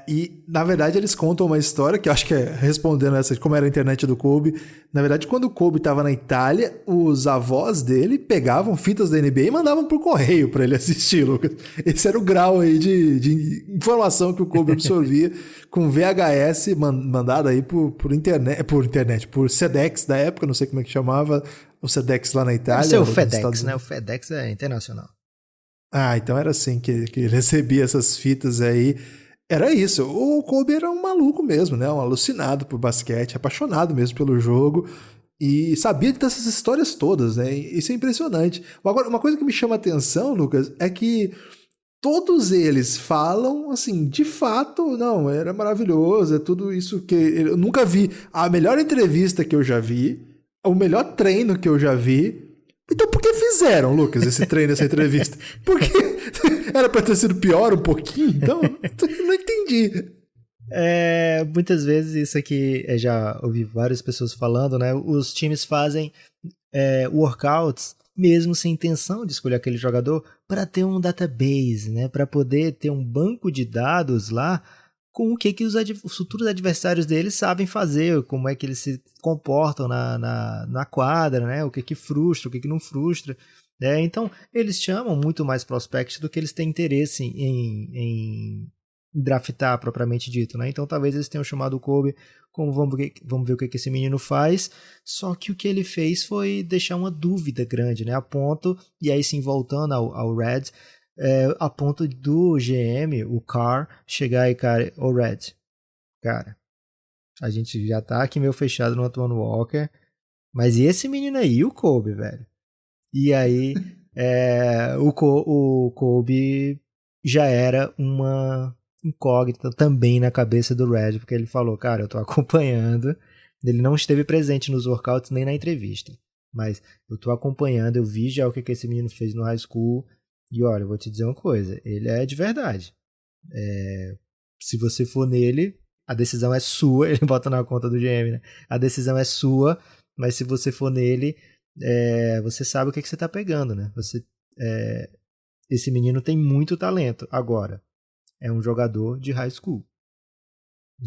Speaker 2: E, na verdade, eles contam uma história que eu acho que respondendo essa de como era a internet do Kobe. Na verdade, quando o Kobe estava na Itália, os avós dele pegavam fitas da NBA e mandavam por correio para ele assistir, Lucas. Esse era o grau aí de informação que o Kobe absorvia com VHS mandado aí por internet, por Sedex da época, não sei como é que chamava, o Sedex lá na Itália.
Speaker 3: Deve ser o FedEx, né? O FedEx é internacional.
Speaker 2: Ah, então era assim que ele recebia essas fitas aí. Era isso, o Kobe era um maluco mesmo, né? Um alucinado por basquete, apaixonado mesmo pelo jogo e sabia dessas histórias todas, né? Isso é impressionante. Agora, uma coisa que me chama a atenção, Lucas, é que todos eles falam assim, de fato, não, era maravilhoso, é tudo isso que eu nunca vi. A melhor entrevista que eu já vi, o melhor treino que eu já vi. Então por que fizeram, Lucas, esse treino, essa entrevista? Porque era pra ter sido pior um pouquinho? Então, não entendi.
Speaker 3: Muitas vezes isso aqui, já ouvi várias pessoas falando, né? Os times fazem workouts mesmo sem intenção de escolher aquele jogador para ter um database, né? Para poder ter um banco de dados lá com o que os futuros adversários deles sabem fazer, como é que eles se comportam na quadra, né? O que frustra, o que não frustra. Então, eles chamam muito mais prospects do que eles têm interesse em draftar propriamente dito, né? Então talvez eles tenham chamado o Kobe como vamos ver o que esse menino faz, só que o que ele fez foi deixar uma dúvida grande, né? A ponto, e aí sim voltando ao Red, a ponto do GM, o Carr, chegar e, cara, Red, cara, a gente já tá aqui meio fechado no Antoine Walker, mas e esse menino aí, o Kobe, velho? E aí o Kobe já era uma incógnita também na cabeça do Red, porque ele falou, cara, eu tô acompanhando, ele não esteve presente nos workouts nem na entrevista, mas eu tô acompanhando, eu vi já o que esse menino fez no high school, e olha, eu vou te dizer uma coisa, ele é de verdade. Se você for nele, a decisão é sua, ele bota na conta do GM, né? A decisão é sua, mas se você for nele, você sabe o que você tá pegando, né? Esse menino tem muito talento. Agora, é um jogador de high school.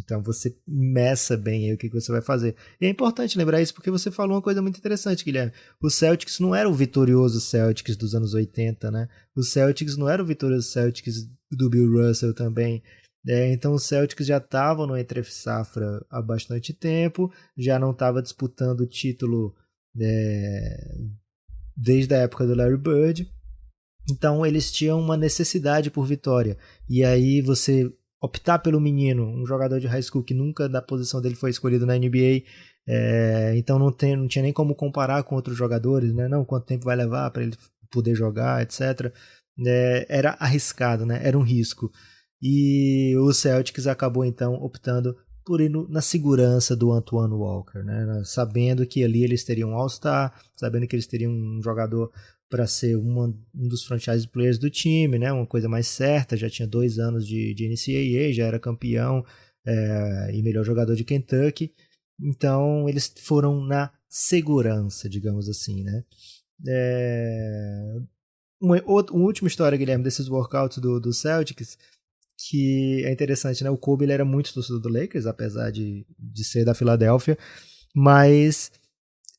Speaker 3: Então você meça bem aí o que você vai fazer. E é importante lembrar isso porque você falou uma coisa muito interessante, Guilherme. O Celtics não era o vitorioso Celtics dos anos 80, né? O Celtics não era o vitorioso Celtics do Bill Russell também. Então o Celtics já estava no entre-safra há bastante tempo, já não estava disputando o título desde a época do Larry Bird. Então eles tinham uma necessidade por vitória. E aí você optar pelo menino, um jogador de high school que nunca da posição dele foi escolhido na NBA, então não tinha nem como comparar com outros jogadores, né? Não, quanto tempo vai levar para ele poder jogar, etc. Era arriscado, né? Era um risco. E o Celtics acabou então optando por ir na segurança do Antoine Walker, né? Sabendo que ali eles teriam um All-Star, sabendo que eles teriam um jogador para ser um dos franchise players do time, né? Uma coisa mais certa, já tinha 2 anos de NCAA, já era campeão e melhor jogador de Kentucky. Então eles foram na segurança, digamos assim, né? Uma última história, Guilherme, desses workouts do Celtics, que é interessante, né? O Kobe ele era muito torcedor do Lakers, apesar de ser da Filadélfia, mas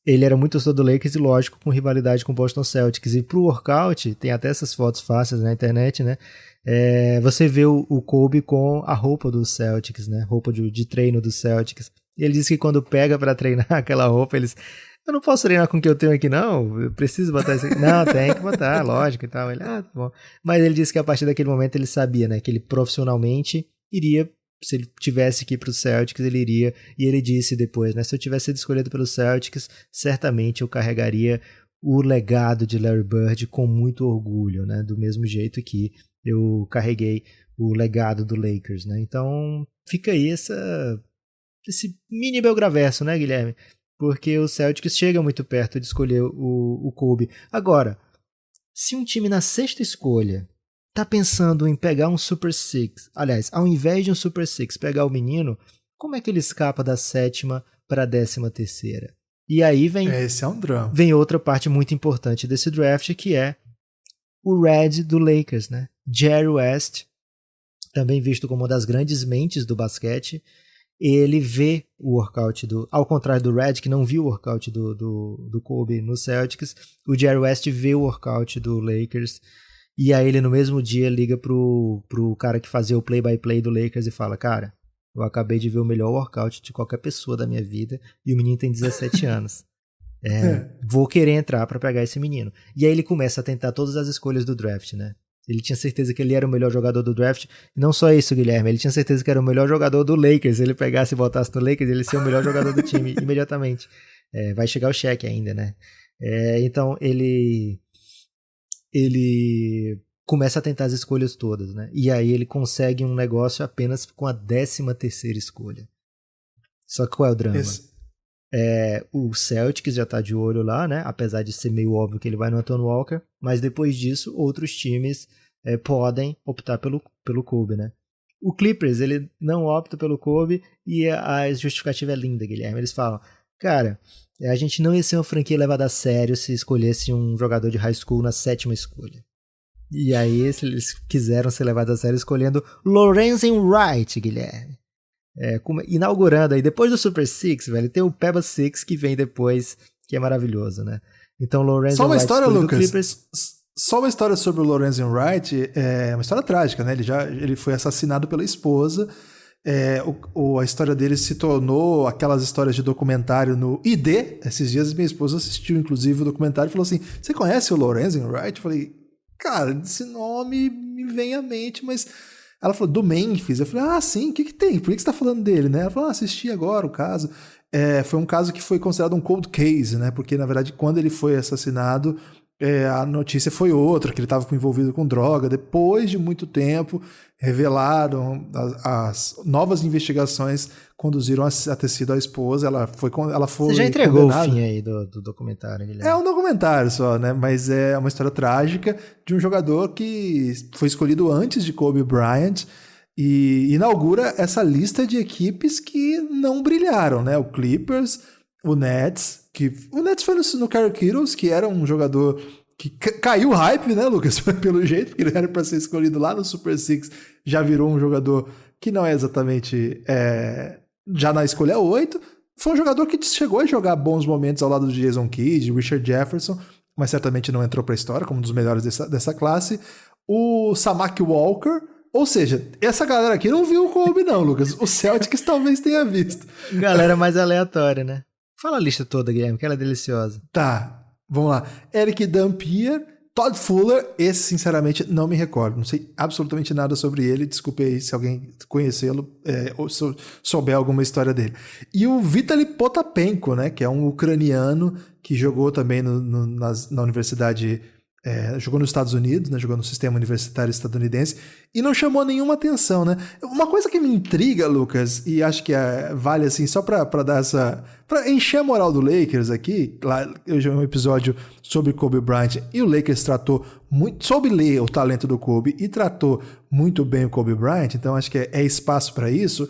Speaker 3: ele era muito torcedor do Lakers e, lógico, com rivalidade com o Boston Celtics. E pro workout, tem até essas fotos fáceis na internet, né? Você vê o Kobe com a roupa do Celtics, né? Roupa de treino do Celtics. E ele disse que quando pega para treinar aquela roupa, eu não posso treinar com o que eu tenho aqui, não. Eu preciso botar isso aqui. Não, tem que botar, lógico e tal. Ele, tá bom. Mas ele disse que a partir daquele momento ele sabia, né? Que ele profissionalmente iria, se ele tivesse que ir para o Celtics, ele iria. E ele disse depois, né? Se eu tivesse sido escolhido pelo Celtics, certamente eu carregaria o legado de Larry Bird com muito orgulho, né? Do mesmo jeito que eu carreguei o legado do Lakers, né? Então fica aí esse mini belgraverso, né, Guilherme? Porque o Celtics chega muito perto de escolher o Kobe. Agora, se um time na 6ª escolha tá pensando em pegar um Super Six, aliás, ao invés de um Super Six pegar o menino, como é que ele escapa da 7ª para a 13ª? E aí
Speaker 2: esse é um drama.
Speaker 3: Vem outra parte muito importante desse draft, que é o Red do Lakers, né? Jerry West, também visto como uma das grandes mentes do basquete. Ele vê o workout ao contrário do Red, que não viu o workout do Kobe no Celtics, o Jerry West vê o workout do Lakers, e aí ele no mesmo dia liga pro cara que fazia o play-by-play do Lakers e fala, cara, eu acabei de ver o melhor workout de qualquer pessoa da minha vida, e o menino tem 17 anos. Vou querer entrar para pegar esse menino. E aí ele começa a tentar todas as escolhas do draft, né? Ele tinha certeza que ele era o melhor jogador do draft. E não só isso, Guilherme. Ele tinha certeza que era o melhor jogador do Lakers. Se ele pegasse e botasse no Lakers, ele ia ser o melhor jogador do time imediatamente. Vai chegar o cheque ainda, né? Então ele começa a tentar as escolhas todas, né? E aí ele consegue um negócio apenas com a 13ª escolha. Só que qual é o drama? O Celtics já tá de olho lá, né? Apesar de ser meio óbvio que ele vai no Antoine Walker, mas depois disso outros times podem optar pelo Kobe, né? O Clippers, ele não opta pelo Kobe e a justificativa é linda, Guilherme. Eles falam, cara, a gente não ia ser uma franquia levada a sério se escolhesse um jogador de high school na 7ª escolha. E aí eles quiseram ser levados a sério escolhendo Lorenzen Wright, Guilherme. Inaugurando aí, depois do Super Six, velho, tem o Peba Six que vem depois, que é maravilhoso, né? Então, Lorenzen
Speaker 2: Só uma
Speaker 3: Wright
Speaker 2: história, Lucas.
Speaker 3: Clippers.
Speaker 2: Só uma história sobre o Lorenzen Wright, é uma história trágica, né? Ele foi assassinado pela esposa. A história dele se tornou aquelas histórias de documentário no ID. Esses dias minha esposa assistiu, inclusive, o documentário e falou assim: você conhece o Lorenzen Wright? Eu falei, cara, esse nome me vem à mente, mas... Ela falou, do Memphis. Eu falei, sim, o que tem? Por que você tá falando dele, né? Ela falou, assisti agora o caso. Foi um caso que foi considerado um cold case, né? Porque, na verdade, quando ele foi assassinado, a notícia foi outra, que ele estava envolvido com droga. Depois de muito tempo, revelaram as novas investigações conduziram a ter sido a esposa. Ela foi
Speaker 3: Você já entregou
Speaker 2: condenada.
Speaker 3: O fim aí do documentário, Guilherme?
Speaker 2: É um documentário só, né? Mas é uma história trágica de um jogador que foi escolhido antes de Kobe Bryant e inaugura essa lista de equipes que não brilharam, né? O Clippers, o Nets, o Nets foi no Kerry Kittles, que era um jogador que caiu o hype, né, Lucas? Pelo jeito, porque ele era para ser escolhido lá no Super Six, já virou um jogador que não é exatamente já na escolha 8. Foi um jogador que chegou a jogar bons momentos ao lado do Jason Kidd, Richard Jefferson, mas certamente não entrou para a história como um dos melhores dessa classe. O Samaki Walker, ou seja, essa galera aqui não viu o Kobe não, Lucas. O Celtics talvez tenha visto.
Speaker 3: Galera mais aleatória, né? Fala a lista toda, Guilherme, que ela é deliciosa.
Speaker 2: Tá, vamos lá. Eric Dampier, Todd Fuller, esse sinceramente não me recordo, não sei absolutamente nada sobre ele, desculpe aí se alguém conhecê-lo ou souber alguma história dele. E o Vitaly Potapenko, né, que é um ucraniano que jogou também na universidade, jogou nos Estados Unidos, né, jogou no sistema universitário estadunidense e não chamou nenhuma atenção, né? Uma coisa que me intriga, Lucas, e acho que vale assim, só pra dar pra encher a moral do Lakers aqui, lá eu já vi um episódio sobre Kobe Bryant e o Lakers soube ler o talento do Kobe e tratou muito bem o Kobe Bryant, então acho que é espaço para isso.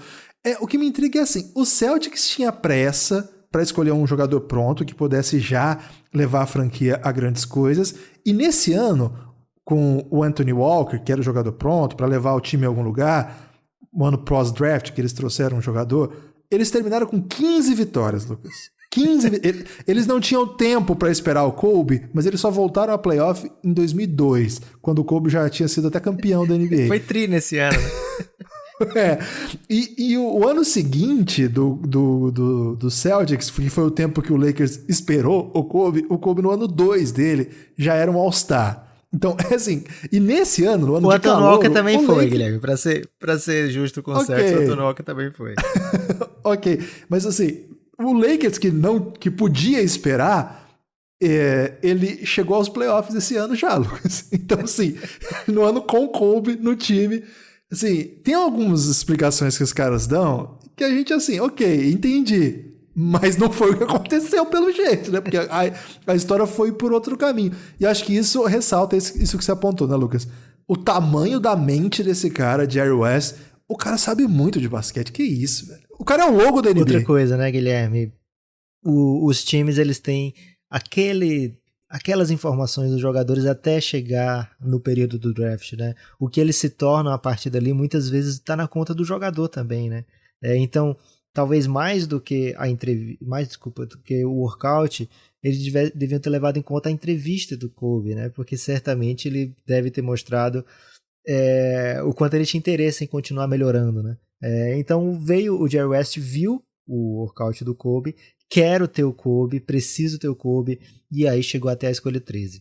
Speaker 2: O que me intriga é assim, o Celtics tinha pressa para escolher um jogador pronto que pudesse já levar a franquia a grandes coisas, e nesse ano, com o Anthony Walker, que era o jogador pronto para levar o time a algum lugar, o ano pós-draft que eles trouxeram um jogador, eles terminaram com 15 vitórias, Lucas. 15 Eles não tinham tempo para esperar o Kobe, mas eles só voltaram a playoff em 2002, quando o Kobe já tinha sido até campeão da NBA.
Speaker 3: Foi tri nesse ano, né?
Speaker 2: E o ano seguinte do Celtics, que foi o tempo que o Lakers esperou o Kobe no ano 2 dele já era um All-Star. Então, assim, e nesse ano, no ano de calor...
Speaker 3: O Anthony Walker também foi, Guilherme, pra ser justo com o Celtics, o Anthony Walker também foi.
Speaker 2: Ok, mas assim, o Lakers que podia esperar, ele chegou aos playoffs esse ano já, Lucas. Então, assim, no ano com Kobe no time... Assim, tem algumas explicações que os caras dão que a gente, assim, ok, entendi. Mas não foi o que aconteceu pelo jeito, né? Porque a história foi por outro caminho. E acho que isso ressalta isso que você apontou, né, Lucas? O tamanho da mente desse cara, Jerry West. O cara sabe muito de basquete. Que isso, velho? O cara é o logo da NBA.
Speaker 3: Outra coisa, né, Guilherme? Os times, eles têm aquelas informações dos jogadores até chegar no período do draft, né? O que eles se tornam a partir dali muitas vezes está na conta do jogador também, né? Então, talvez mais do que do que o workout, eles deviam ter levado em conta a entrevista do Kobe, né? Porque certamente ele deve ter mostrado o quanto ele tinha interesse em continuar melhorando, né? Então veio o Jerry West, viu o workout do Kobe, quero ter o Kobe, preciso ter o Kobe, e aí chegou até a escolha 13.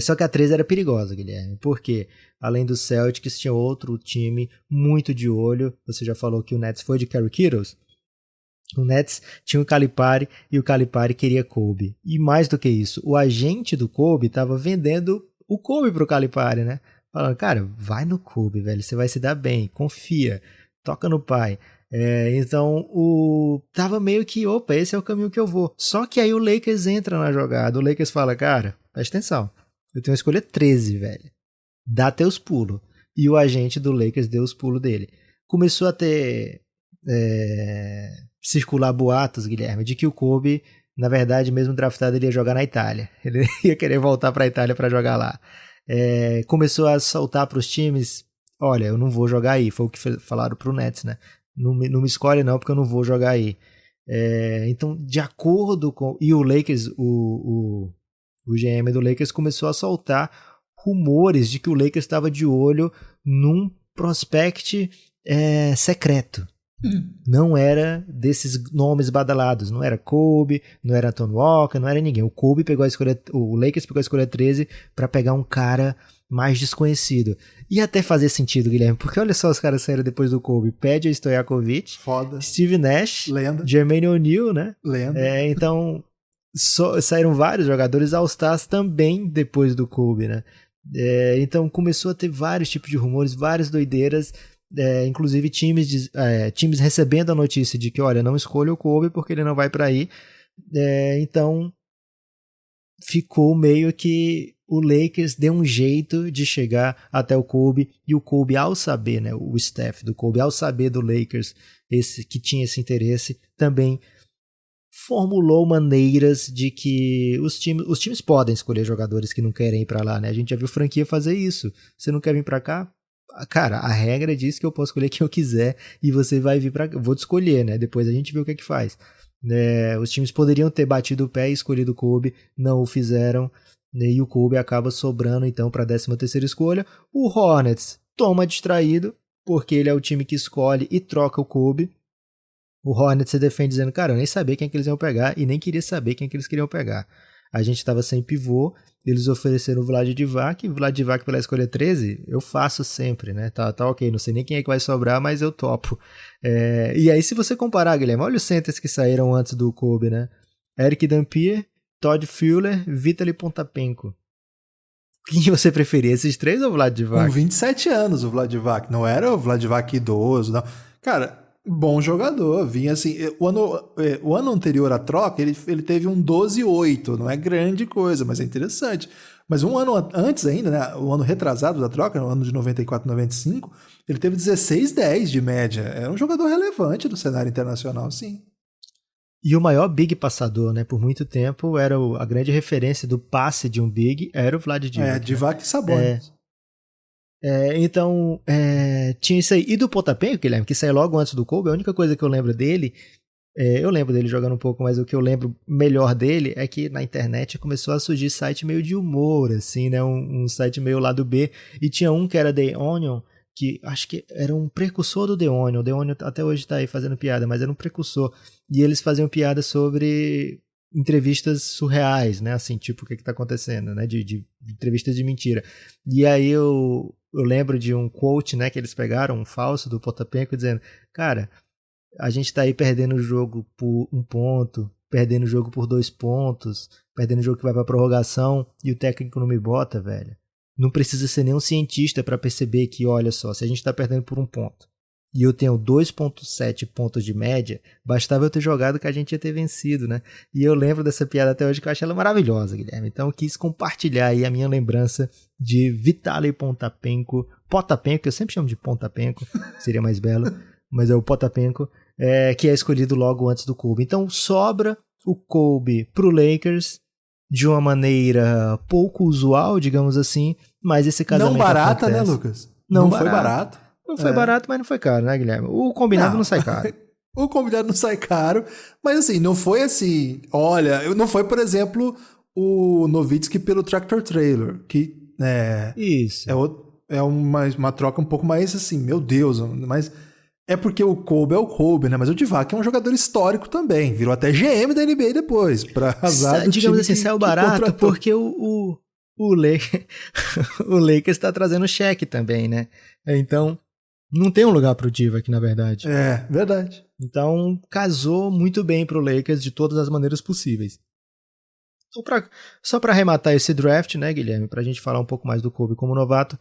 Speaker 3: Só que a 13 era perigosa, Guilherme, porque além do Celtics tinha outro time muito de olho. Você já falou que o Nets foi de Kerry Kittles. O Nets tinha o Calipari e o Calipari queria Kobe. E mais do que isso, o agente do Kobe estava vendendo o Kobe pro Calipari, né? Falando, cara, vai no Kobe, velho, você vai se dar bem, confia, toca no pai. Então, tava meio que, opa, esse é o caminho que eu vou. Só que aí o Lakers entra na jogada. O Lakers fala, cara, presta atenção, eu tenho a escolha 13, velho. Dá teus pulos. E o agente do Lakers deu os pulos dele. Começou a ter circular boatos, Guilherme, de que o Kobe, na verdade, mesmo draftado, ele ia jogar na Itália. Ele ia querer voltar pra Itália para jogar lá. Começou a soltar pros times, olha, eu não vou jogar aí. Foi o que falaram pro Nets, né? Não me escolhe não, porque eu não vou jogar aí. Então, de acordo com... E o Lakers, o o GM do Lakers, começou a soltar rumores de que o Lakers estava de olho num prospect secreto. Não era desses nomes badalados, não era Kobe, não era Tony Walker, não era ninguém. O Lakers pegou a escolha 13 para pegar um cara mais desconhecido. E até fazer sentido, Guilherme, porque olha só os caras saíram depois do Kobe. Peja Stojakovic,
Speaker 2: Foda.
Speaker 3: Steve Nash,
Speaker 2: Lenda.
Speaker 3: Jermaine O'Neal, né?
Speaker 2: Lenda.
Speaker 3: Então saíram vários jogadores All-Stars também depois do Kobe, né? Então começou a ter vários tipos de rumores, várias doideiras, inclusive times recebendo a notícia de que, olha, não escolha o Kobe porque ele não vai para aí. Então ficou meio que o Lakers deu um jeito de chegar até o Kobe, e o Kobe, ao saber, né, o staff do Kobe, ao saber do Lakers que tinha esse interesse, também formulou maneiras de que os times podem escolher jogadores que não querem ir para lá, né? A gente já viu franquia fazer isso. Você não quer vir para cá? Cara, a regra diz que eu posso escolher quem eu quiser e você vai vir para cá. Vou te escolher, né? Depois a gente vê o que faz. Os times poderiam ter batido o pé e escolhido o Kobe, não o fizeram, né? E o Kobe acaba sobrando então para a 13ª escolha. O Hornets toma distraído, porque ele é o time que escolhe e troca o Kobe. O Hornets se defende dizendo, cara, eu nem sabia quem que eles iam pegar e nem queria saber quem que eles queriam pegar. A gente estava sem pivô, eles ofereceram o Vlad Divac pela escolha 13, eu faço sempre, né? Tá ok, não sei nem quem é que vai sobrar, mas eu topo. E aí, se você comparar, Guilherme, olha os centers que saíram antes do Kobe, né? Eric Dampier, Todd Fuller, Vitaly Pontapenko. Quem você preferia, esses três ou o Vlad Divac?
Speaker 2: Com 27 anos o Vlad Divac, não era o Vlad Divac idoso, não. Cara, bom jogador, vinha assim, o ano anterior à troca, ele teve um 12-8, não é grande coisa, mas é interessante. Mas um ano antes ainda, né, o ano retrasado da troca, no ano de 94-95, ele teve 16-10 de média. Era um jogador relevante do cenário internacional, sim.
Speaker 3: E o maior big passador, né, por muito tempo, era a grande referência do passe de um big, era o Vlad Divac.
Speaker 2: Divac e Sabonis.
Speaker 3: Então, tinha isso aí. E do Pontapenko, Guilherme, que saiu logo antes do Kobe, a única coisa que eu lembro dele, eu lembro dele jogando um pouco, mas o que eu lembro melhor dele é que na internet começou a surgir site meio de humor, assim, né, um site meio lado B, e tinha um que era The Onion, que acho que era um precursor do The Onion. O The Onion até hoje tá aí fazendo piada, mas era um precursor. E eles faziam piada sobre entrevistas surreais, né, assim, tipo, o que tá acontecendo, né, de entrevistas de mentira. E aí eu lembro de um quote, né, que eles pegaram, um falso do Pontapenko, dizendo, cara, a gente tá aí perdendo o jogo por 1 ponto, perdendo o jogo por 2 pontos, perdendo o jogo que vai pra prorrogação, e o técnico não me bota, velho. Não precisa ser nenhum cientista para perceber que, olha só, se a gente tá perdendo por 1 ponto, e eu tenho 2.7 pontos de média, bastava eu ter jogado que a gente ia ter vencido, né? E eu lembro dessa piada até hoje, que eu acho ela maravilhosa, Guilherme. Então eu quis compartilhar aí a minha lembrança de Vitaly Pontapenko, que eu sempre chamo de Pontapenko, seria mais belo, mas é o Pontapenko, que é escolhido logo antes do Kobe. Então sobra o Kobe pro Lakers de uma maneira pouco usual, digamos assim, mas esse casamento
Speaker 2: não barata,
Speaker 3: acontece.
Speaker 2: né, Lucas? Não foi barato.
Speaker 3: Não foi barato, mas não foi caro, né, Guilherme? O combinado não sai caro.
Speaker 2: O combinado não sai caro, mas assim, não foi assim, olha, não foi, por exemplo, o Nowitzki pelo Tractor Trailer, que
Speaker 3: Isso.
Speaker 2: É uma troca um pouco mais assim, meu Deus, mas é porque o Kobe é o Kobe, né? Mas o Divac é um jogador histórico também, virou até GM da NBA depois, pra azar do
Speaker 3: digamos
Speaker 2: time
Speaker 3: assim, saiu barato porque o Lakers está trazendo cheque também, né? Então, não tem um lugar pro Divac, na verdade.
Speaker 2: É, verdade.
Speaker 3: Então, casou muito bem pro Lakers de todas as maneiras possíveis. Então, só para arrematar esse draft, né, Guilherme, pra gente falar um pouco mais do Kobe como novato,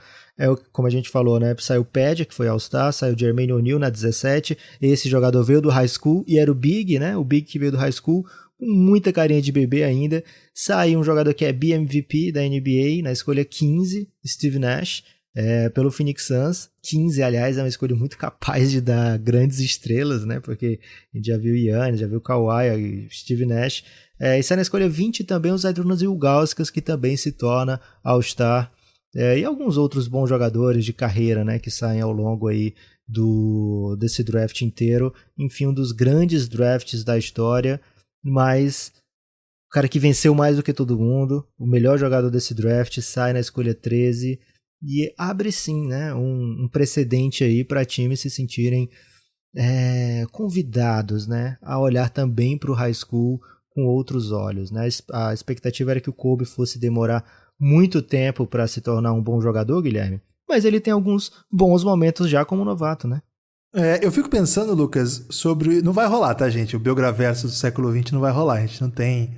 Speaker 3: como a gente falou, né, saiu o Peja, que foi All-Star, saiu o Jermaine O'Neal na 17, esse jogador veio do high school e era o Big, né, o Big que veio do high school, com muita carinha de bebê ainda. Saiu um jogador que é BMVP da NBA, na escolha 15, Steve Nash, pelo Phoenix Suns. 15, aliás, é uma escolha muito capaz de dar grandes estrelas, né? Porque a gente já viu Giannis, já viu Kawhi, Steve Nash. E sai na escolha 20 também o Zydrunas Ilgauskas, que também se torna All-Star. E alguns outros bons jogadores de carreira, né? Que saem ao longo aí desse draft inteiro. Enfim, um dos grandes drafts da história. Mas cara que venceu mais do que todo mundo, o melhor jogador desse draft, sai na escolha 13 e abre sim, né, um precedente aí para times se sentirem convidados, né, a olhar também para o high school com outros olhos, né? A expectativa era que o Kobe fosse demorar muito tempo para se tornar um bom jogador, Guilherme, mas ele tem alguns bons momentos já como novato, né?
Speaker 2: Eu fico pensando, Lucas, sobre... Não vai rolar, tá, gente? O Belgraverso do século XX não vai rolar. A gente não tem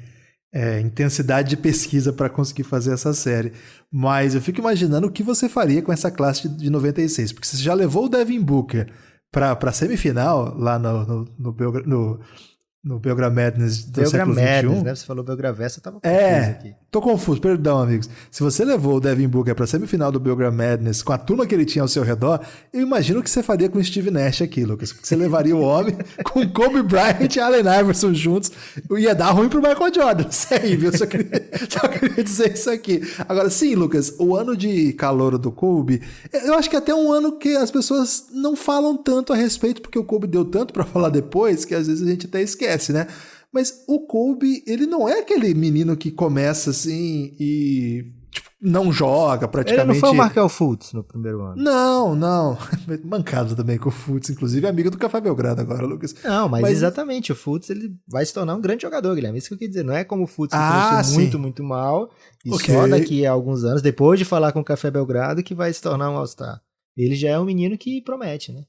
Speaker 2: intensidade de pesquisa para conseguir fazer essa série. Mas eu fico imaginando o que você faria com essa classe de 96. Porque você já levou o Devin Booker para semifinal lá no Belgra Madness do século XXI.
Speaker 3: Madness, né? Você falou Belgraverso, eu tava confuso aqui.
Speaker 2: Tô confuso, perdão, amigos. Se você levou o Devin Booker pra semifinal do Belgra Madness com a turma que ele tinha ao seu redor, eu imagino o que você faria com o Steve Nash aqui, Lucas. Você levaria o homem com Kobe Bryant e Allen Iverson juntos. Ia dar ruim pro Michael Jordan. Isso aí, viu? Só queria dizer isso aqui. Agora, sim, Lucas, o ano de calouro do Kobe, eu acho que é até um ano que as pessoas não falam tanto a respeito, porque o Kobe deu tanto pra falar depois, que às vezes a gente até esquece, né? Mas o Kobe, ele não é aquele menino que começa assim e tipo, não joga praticamente.
Speaker 3: Ele não foi o Markel Fultz no primeiro ano.
Speaker 2: Não. Mancado também com o Fultz, inclusive amigo do Café Belgrado agora, Lucas.
Speaker 3: Não, mas exatamente, o Fultz ele vai se tornar um grande jogador, Guilherme. Isso que eu queria dizer. Não é como o Fultz que começou muito, muito mal e só daqui a alguns anos, depois de falar com o Café Belgrado, que vai se tornar um All-Star. Ele já é um menino que promete, né?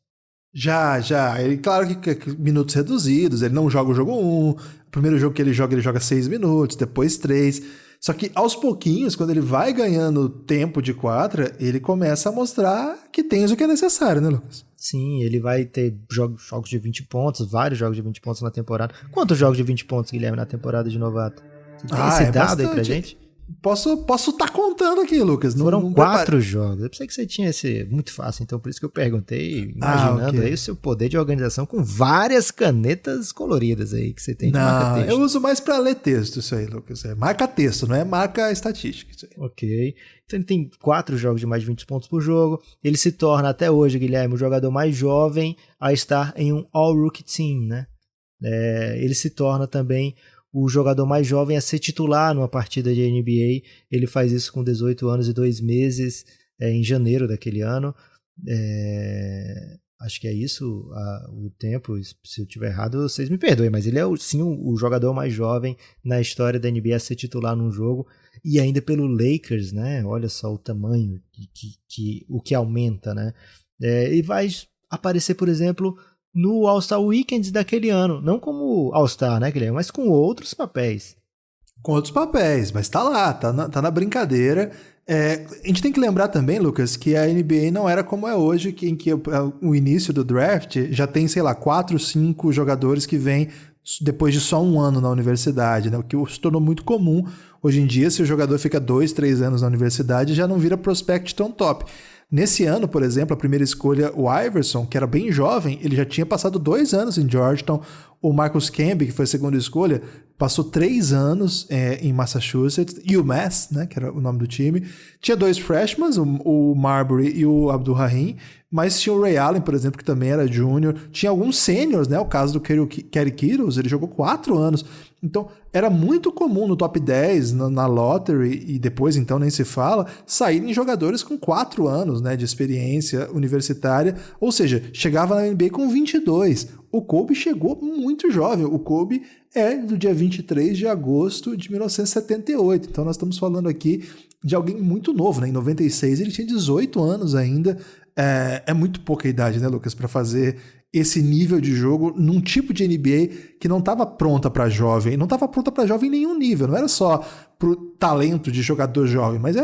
Speaker 2: Já. Ele, claro que minutos reduzidos, ele não joga o jogo 1. O primeiro jogo que ele joga 6 minutos, depois 3. Só que aos pouquinhos, quando ele vai ganhando tempo de quadra, ele começa a mostrar que tem o que é necessário, né, Lucas?
Speaker 3: Sim, ele vai ter jogos de 20 pontos, vários jogos de 20 pontos na temporada. Quantos jogos de 20 pontos, Guilherme, na temporada de novato? Você tem esse dado aí pra gente?
Speaker 2: Posso estar contando aqui, Lucas.
Speaker 3: Foram 4 jogos. Eu pensei que você tinha esse muito fácil, então por isso que eu perguntei, imaginando aí o seu poder de organização com várias canetas coloridas aí que você tem de marca texto.
Speaker 2: Eu uso mais para ler texto isso aí, Lucas. É marca texto, não é marca estatística. Isso aí.
Speaker 3: Ok. Então ele tem 4 jogos de mais de 20 pontos por jogo. Ele se torna até hoje, Guilherme, o jogador mais jovem a estar em um All-Rookie Team, né? Ele se torna também o jogador mais jovem a ser titular numa partida de NBA. Ele faz isso com 18 anos e 2 meses, em janeiro daquele ano. Acho que é isso o tempo. Se eu estiver errado, vocês me perdoem, mas ele é sim o jogador mais jovem na história da NBA a ser titular num jogo. E ainda pelo Lakers, né? Olha só o tamanho, o que aumenta, né? E vai aparecer, por exemplo, no All-Star Weekend daquele ano. Não como All-Star, né, Guilherme? Mas com outros papéis.
Speaker 2: Com outros papéis, mas tá lá, tá na brincadeira. A gente tem que lembrar também, Lucas, que a NBA não era como é hoje, em que o início do draft já tem, sei lá, 4, 5 jogadores que vêm depois de só um ano na universidade, né? O que se tornou muito comum. Hoje em dia, se o jogador fica 2, 3 anos na universidade, já não vira prospect tão top. Nesse ano, por exemplo, a primeira escolha, o Iverson, que era bem jovem, ele já tinha passado 2 anos em Georgetown. O Marcus Camby, que foi a segunda escolha, passou 3 anos em Massachusetts. UMass, né, que era o nome do time. Tinha 2 freshmen, o Marbury e o Abdul-Rahim, mas tinha o Ray Allen, por exemplo, que também era júnior. Tinha alguns seniors, né, o caso do Kerry Kittles, ele jogou 4 anos. Então, era muito comum no top 10, na lottery, e depois, então, nem se fala, saírem jogadores com 4 anos, né, de experiência universitária, ou seja, chegava na NBA com 22. O Kobe chegou muito jovem. O Kobe é do dia 23 de agosto de 1978. Então, nós estamos falando aqui de alguém muito novo, né? Em 96, ele tinha 18 anos ainda. É muito pouca idade, né, Lucas, para fazer esse nível de jogo num tipo de NBA que não estava pronta para jovem. Não estava pronta para jovem em nenhum nível. Não era só pro talento de jogador jovem, mas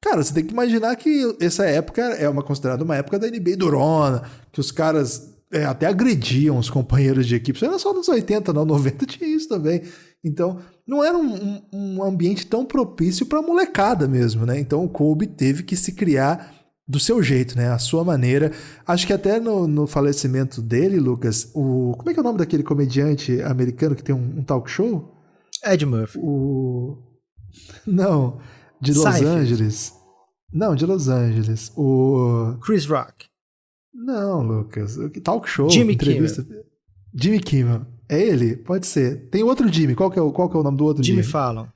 Speaker 2: cara, você tem que imaginar que essa época considerada uma época da NBA durona, que os caras até agrediam os companheiros de equipe. Isso não era só nos 80, não, 90 tinha isso também. Então, não era um ambiente tão propício para molecada mesmo, né? Então, o Kobe teve que se criar do seu jeito, né? A sua maneira. Acho que até no falecimento dele, Lucas, como é que é o nome daquele comediante americano que tem um talk show?
Speaker 3: Ed Murphy.
Speaker 2: Não, de Los Angeles. Não, de Los Angeles.
Speaker 3: Chris Rock.
Speaker 2: Não, Lucas. Talk show.
Speaker 3: Jimmy
Speaker 2: entrevista.
Speaker 3: Kimmel.
Speaker 2: Jimmy Kimmel. É ele? Pode ser. Tem outro Jimmy. Qual que é o nome do outro Jimmy?
Speaker 3: Jimmy Fallon.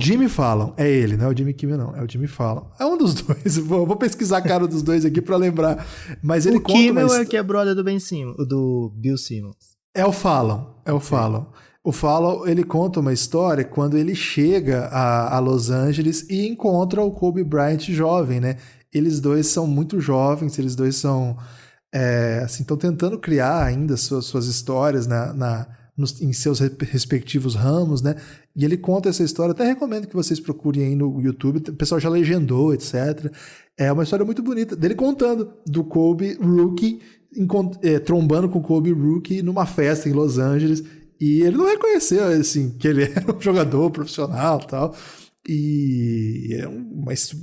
Speaker 2: Jimmy Fallon. É ele, não é o Jimmy Kimmel, não. É o Jimmy Fallon. É um dos dois. Vou pesquisar a cara dos dois aqui pra lembrar. Mas ele
Speaker 3: o
Speaker 2: conta
Speaker 3: Kimmel é que é brother do Ben Simmons, do Bill Simmons.
Speaker 2: É o Fallon. Fallon. O Fallon, ele conta uma história quando ele chega a Los Angeles e encontra o Kobe Bryant jovem, né? Eles dois são muito jovens, eles dois são... assim, estão tentando criar ainda suas histórias em seus respectivos ramos, né? E ele conta essa história, até recomendo que vocês procurem aí no YouTube, o pessoal já legendou, etc. É uma história muito bonita, dele contando do Kobe Rookie, trombando com o Kobe Rookie numa festa em Los Angeles, e ele não reconheceu, assim, que ele era um jogador profissional e tal, e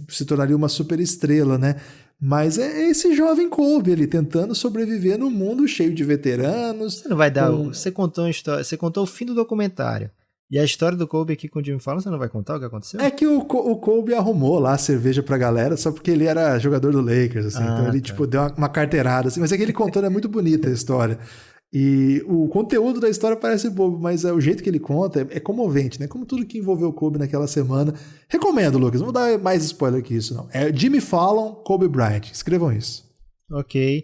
Speaker 2: se tornaria uma super estrela, né? Mas é esse jovem Kobe ali tentando sobreviver num mundo cheio de veteranos.
Speaker 3: Você não vai dar. Você contou uma história. Você contou o fim do documentário. E a história do Kobe aqui com o Jimmy Fallon, você não vai contar o que aconteceu?
Speaker 2: É que o Kobe arrumou lá a cerveja pra galera só porque ele era jogador do Lakers, assim. Então ele tipo, deu uma carteirada, assim. Mas é que ele contou, é muito bonita a história. E o conteúdo da história parece bobo, mas o jeito que ele conta é comovente, né? Como tudo que envolveu o Kobe naquela semana. Recomendo, Lucas. Não vou dar mais spoiler que isso, não. É Jimmy Fallon, Kobe Bryant. Escrevam isso.
Speaker 3: Ok.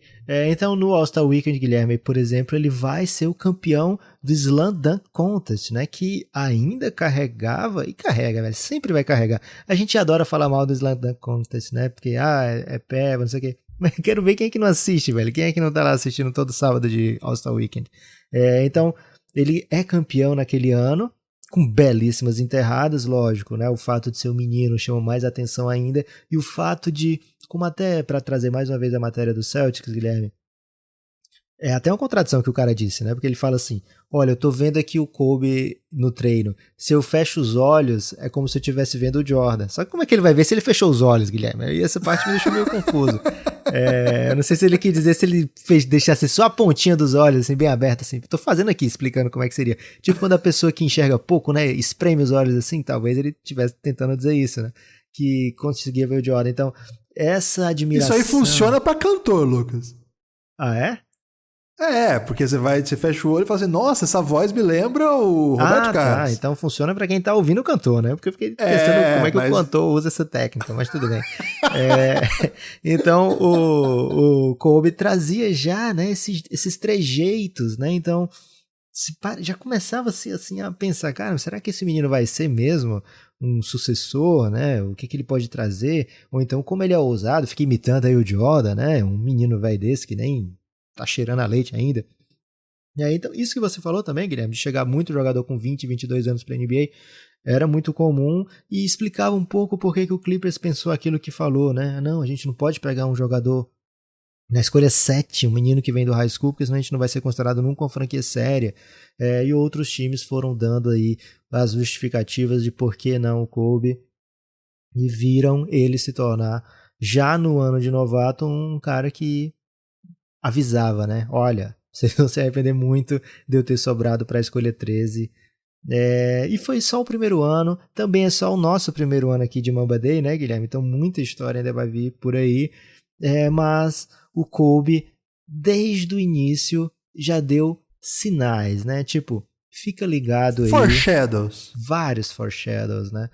Speaker 3: Então, no All-Star Weekend, Guilherme, por exemplo, ele vai ser o campeão do Slam Dunk Contest, né? Que ainda carregava, e carrega, velho. Sempre vai carregar. A gente adora falar mal do Slam Dunk Contest, né? Porque, é pé, não sei o quê. Mas quero ver quem é que não assiste, velho. Quem é que não tá lá assistindo todo sábado de All-Star Weekend. Então, ele é campeão naquele ano, com belíssimas enterradas, lógico, né? O fato de ser um menino chama mais atenção ainda. E o fato de, como até para trazer mais uma vez a matéria do Celtics, Guilherme, é até uma contradição que o cara disse, né? Porque ele fala assim, olha, eu tô vendo aqui o Kobe no treino. Se eu fecho os olhos, é como se eu estivesse vendo o Jordan. Só que como é que ele vai ver se ele fechou os olhos, Guilherme? Aí essa parte me deixou meio confuso. Eu não sei se ele quis dizer se ele deixasse só a pontinha dos olhos, assim, bem aberta, assim. Tô fazendo aqui, explicando como é que seria. Tipo quando a pessoa que enxerga pouco, né, espreme os olhos assim, talvez ele estivesse tentando dizer isso, né? Que conseguia ver o Jordan. Então, essa admiração...
Speaker 2: Isso aí funciona pra cantor, Lucas.
Speaker 3: Ah, é?
Speaker 2: Porque você fecha o olho e fala assim, nossa, essa voz me lembra o Roberto Carlos.
Speaker 3: Tá, então funciona pra quem tá ouvindo o cantor, né? Porque eu fiquei pensando como é que o cantor usa essa técnica, mas tudo bem. Então, o Kobe trazia já, né, esses trejeitos, né? Então, já começava assim a pensar, cara, será que esse menino vai ser mesmo um sucessor, né? O que ele pode trazer? Ou então, como ele é ousado, fica imitando aí o Jordan, né? Um menino velho desse que nem tá cheirando a leite ainda. E aí, então, isso que você falou também, Guilherme, de chegar muito jogador com 20, 22 anos para a NBA, era muito comum e explicava um pouco por que o Clippers pensou aquilo que falou, né? Não, a gente não pode pegar um jogador na escolha 7, um menino que vem do high school, porque senão a gente não vai ser considerado nunca uma franquia séria. E outros times foram dando aí as justificativas de por que não o Kobe e viram ele se tornar, já no ano de novato, um cara que avisava, né? Olha, vocês vão se arrepender muito de eu ter sobrado para a escolha 13. E foi só o primeiro ano, também é só o nosso primeiro ano aqui de Mamba Day, né, Guilherme? Então muita história ainda vai vir por aí. Mas o Kobe, desde o início, já deu sinais, né? Tipo, fica ligado aí.
Speaker 2: Foreshadows.
Speaker 3: Vários foreshadows, né?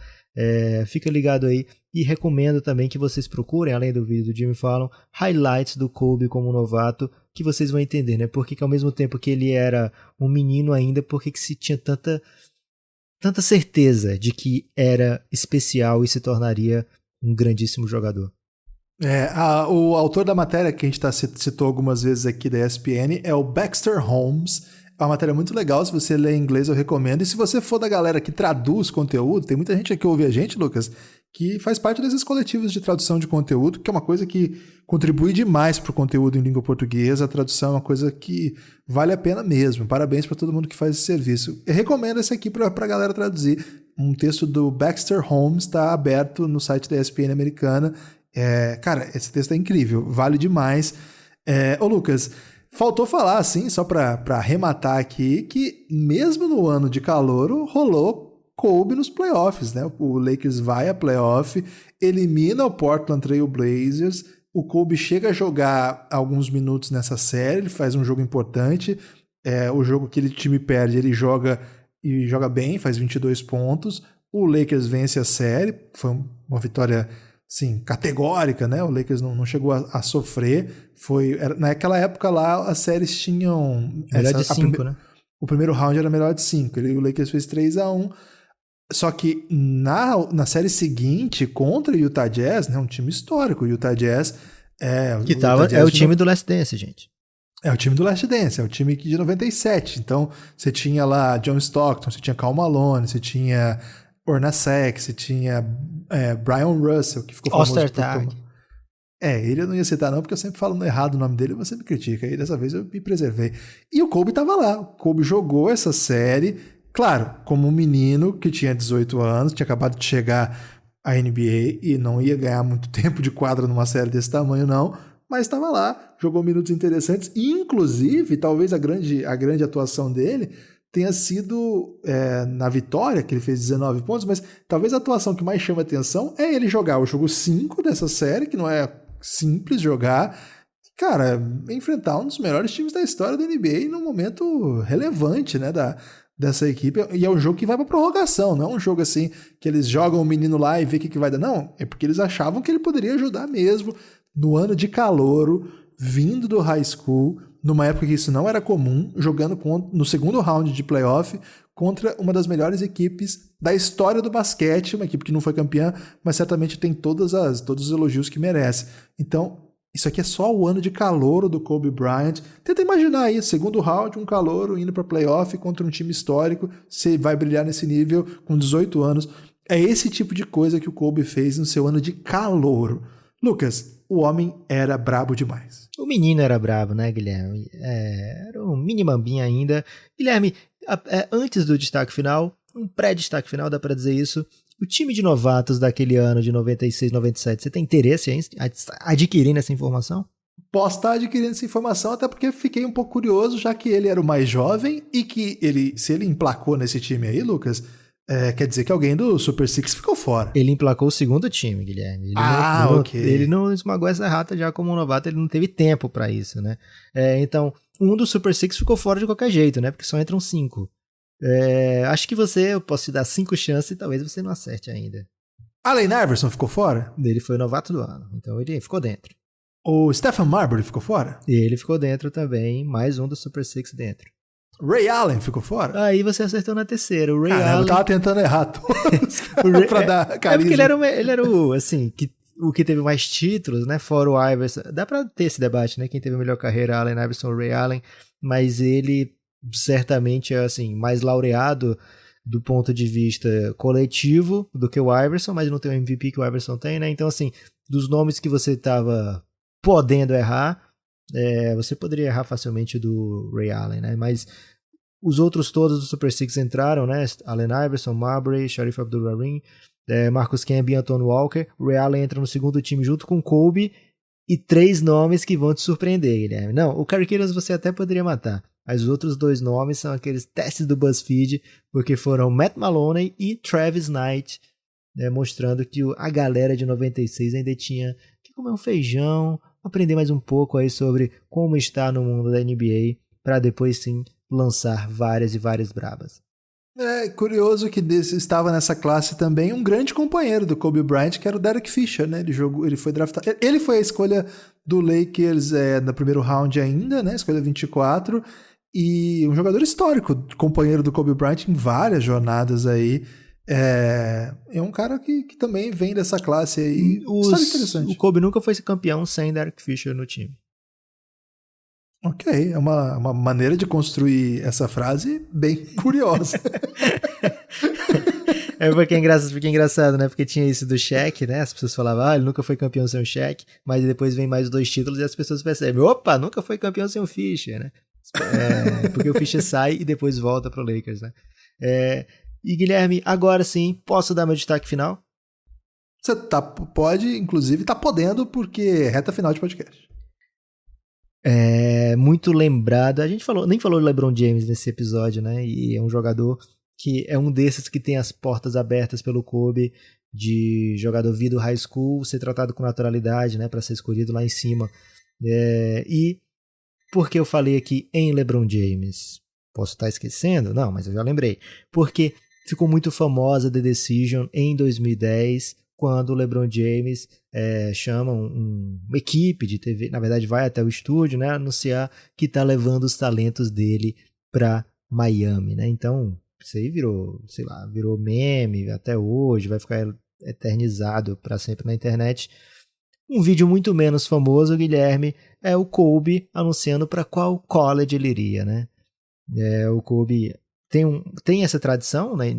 Speaker 3: Fica ligado aí e recomendo também que vocês procurem, além do vídeo do Jimmy Fallon, highlights do Kobe como novato, que vocês vão entender, né? Porque que ao mesmo tempo que ele era um menino ainda, porque que se tinha tanta certeza de que era especial e se tornaria um grandíssimo jogador.
Speaker 2: O autor da matéria que a gente citou algumas vezes aqui da ESPN é o Baxter Holmes. É uma matéria muito legal, se você ler em inglês eu recomendo. E se você for da galera que traduz conteúdo, tem muita gente aqui que ouve a gente, Lucas, que faz parte desses coletivos de tradução de conteúdo, que é uma coisa que contribui demais para o conteúdo em língua portuguesa. A tradução é uma coisa que vale a pena mesmo. Parabéns para todo mundo que faz esse serviço. Eu recomendo esse aqui para a galera traduzir. Um texto do Baxter Holmes está aberto no site da ESPN americana. Cara, esse texto é incrível, vale demais. Ô Lucas, faltou falar, assim, só para arrematar aqui, que mesmo no ano de calouro, rolou Kobe nos playoffs, né? O Lakers vai a playoff, elimina o Portland Trail Blazers, o Kobe chega a jogar alguns minutos nessa série, ele faz um jogo importante, o jogo que aquele time perde, ele joga e joga bem, faz 22 pontos. O Lakers vence a série, foi uma vitória assim, categórica, né? O Lakers não chegou a sofrer. Naquela época lá, as séries tinham...
Speaker 3: Melhor de 5, né?
Speaker 2: O primeiro round era melhor de 5. O Lakers fez 3-1. Só que na série seguinte, contra o Utah Jazz, né, um time histórico, o Utah Jazz...
Speaker 3: É o time do Last Dance, gente.
Speaker 2: É o time do Last Dance, é o time de 97. Então, você tinha lá John Stockton, você tinha Karl Malone, você tinha Hornacek, você tinha Brian Russell, que ficou famoso
Speaker 3: Ostertag.
Speaker 2: Ele eu não ia citar não, porque eu sempre falo errado o nome dele e você me critica. E dessa vez eu me preservei. E o Kobe tava lá. O Kobe jogou essa série, claro, como um menino que tinha 18 anos, tinha acabado de chegar à NBA e não ia ganhar muito tempo de quadra numa série desse tamanho, não. Mas estava lá, jogou minutos interessantes. E, inclusive, talvez a grande atuação dele tenha sido na vitória, que ele fez 19 pontos, mas talvez a atuação que mais chama atenção é ele jogar o jogo 5 dessa série, que não é simples jogar. Cara, enfrentar um dos melhores times da história da NBA num momento relevante, né, dessa equipe. E é um jogo que vai pra prorrogação, não é um jogo assim que eles jogam o menino lá e vê o que vai dar. Não, é porque eles achavam que ele poderia ajudar mesmo no ano de calouro, vindo do high school, numa época que isso não era comum, jogando no segundo round de playoff contra uma das melhores equipes da história do basquete, uma equipe que não foi campeã, mas certamente tem todos os elogios que merece. Então, isso aqui é só o ano de calouro do Kobe Bryant. Tenta imaginar aí, segundo round, um calouro indo para playoff contra um time histórico, você vai brilhar nesse nível com 18 anos. É esse tipo de coisa que o Kobe fez no seu ano de calouro. Lucas, o homem era brabo demais.
Speaker 3: O menino era brabo, né, Guilherme? Era um mini mambinha ainda. Guilherme, antes do destaque final, um pré-destaque final, dá pra dizer isso. O time de novatos daquele ano de 96, 97, você tem interesse em adquirir essa informação?
Speaker 2: Posso estar adquirindo essa informação, até porque fiquei um pouco curioso, já que ele era o mais jovem e que se ele emplacou nesse time aí, Lucas, quer dizer que alguém do Super Six ficou fora.
Speaker 3: Ele emplacou o segundo time, Guilherme.
Speaker 2: Ok.
Speaker 3: Ele não esmagou essa rata já como um novato, ele não teve tempo pra isso, né? Então, um do Super Six ficou fora de qualquer jeito, né? Porque só entram 5. Acho que eu posso te dar 5 chances e talvez você não acerte ainda.
Speaker 2: Allen Iverson ficou fora?
Speaker 3: Ele foi o novato do ano, então ele ficou dentro.
Speaker 2: O Stephen Marbury ficou fora?
Speaker 3: Ele ficou dentro também, mais um do Super Six dentro.
Speaker 2: Ray Allen ficou fora?
Speaker 3: Aí você acertou na terceira. O Ray
Speaker 2: Allen... eu tava tentando errar todos pra dar carisma.
Speaker 3: Porque ele era o, assim, o que teve mais títulos, né? Fora o Iverson. Dá pra ter esse debate, né? Quem teve a melhor carreira, Allen Iverson ou Ray Allen. Mas ele certamente é, assim, mais laureado do ponto de vista coletivo do que o Iverson, mas não tem o MVP que o Iverson tem, né? Então, assim, dos nomes que você tava podendo errar, você poderia errar facilmente do Ray Allen, né? Mas os outros todos do Super Six entraram, né? Allen Iverson, Marbury, Sharif Abdul-Rahim, Marcus Camby e Antoine Walker. O Ray Allen entra no segundo time junto com Kobe e 3 nomes que vão te surpreender, Guilherme. Não, o Kerry Kittles você até poderia matar, mas os outros 2 nomes são aqueles testes do BuzzFeed, porque foram Matt Maloney e Travis Knight, mostrando que a galera de 96 ainda tinha que comer um feijão, aprender mais um pouco aí sobre como está no mundo da NBA, para depois sim lançar várias e várias brabas.
Speaker 2: É curioso que estava nessa classe também um grande companheiro do Kobe Bryant, que era o Derek Fisher, né? Ele foi draftado. Ele foi a escolha do Lakers no primeiro round ainda, né? Escolha 24. E um jogador histórico, companheiro do Kobe Bryant em várias jornadas aí. É um cara que também vem dessa classe aí. História interessante.
Speaker 3: O Kobe nunca foi campeão sem Derek Fisher no time.
Speaker 2: Ok, é uma maneira de construir essa frase bem curiosa.
Speaker 3: Porque é engraçado, né? Porque tinha isso do Shaq, né? As pessoas falavam, ele nunca foi campeão sem o Shaq, mas depois vem mais 2 títulos e as pessoas percebem, opa, nunca foi campeão sem o Fisher, né? Porque o Fischer sai e depois volta pro Lakers, né? E Guilherme, agora sim, posso dar meu destaque final?
Speaker 2: Você pode, inclusive, tá podendo, porque é reta final de podcast.
Speaker 3: Muito lembrado, a gente nem falou de LeBron James nesse episódio, né? E é um jogador que é um desses que tem as portas abertas pelo Kobe, de jogador vindo high school, ser tratado com naturalidade, né? Para ser escolhido lá em cima. E Porque eu falei aqui em LeBron James. Posso estar esquecendo? Não, mas eu já lembrei. Porque ficou muito famosa The Decision em 2010, quando o LeBron James chama uma equipe de TV, na verdade vai até o estúdio, né, anunciar que está levando os talentos dele para Miami, né? Então, isso aí virou meme até hoje, vai ficar eternizado para sempre na internet. Um vídeo muito menos famoso, Guilherme, é o Kobe anunciando para qual college ele iria, né? O Kobe tem essa tradição, né,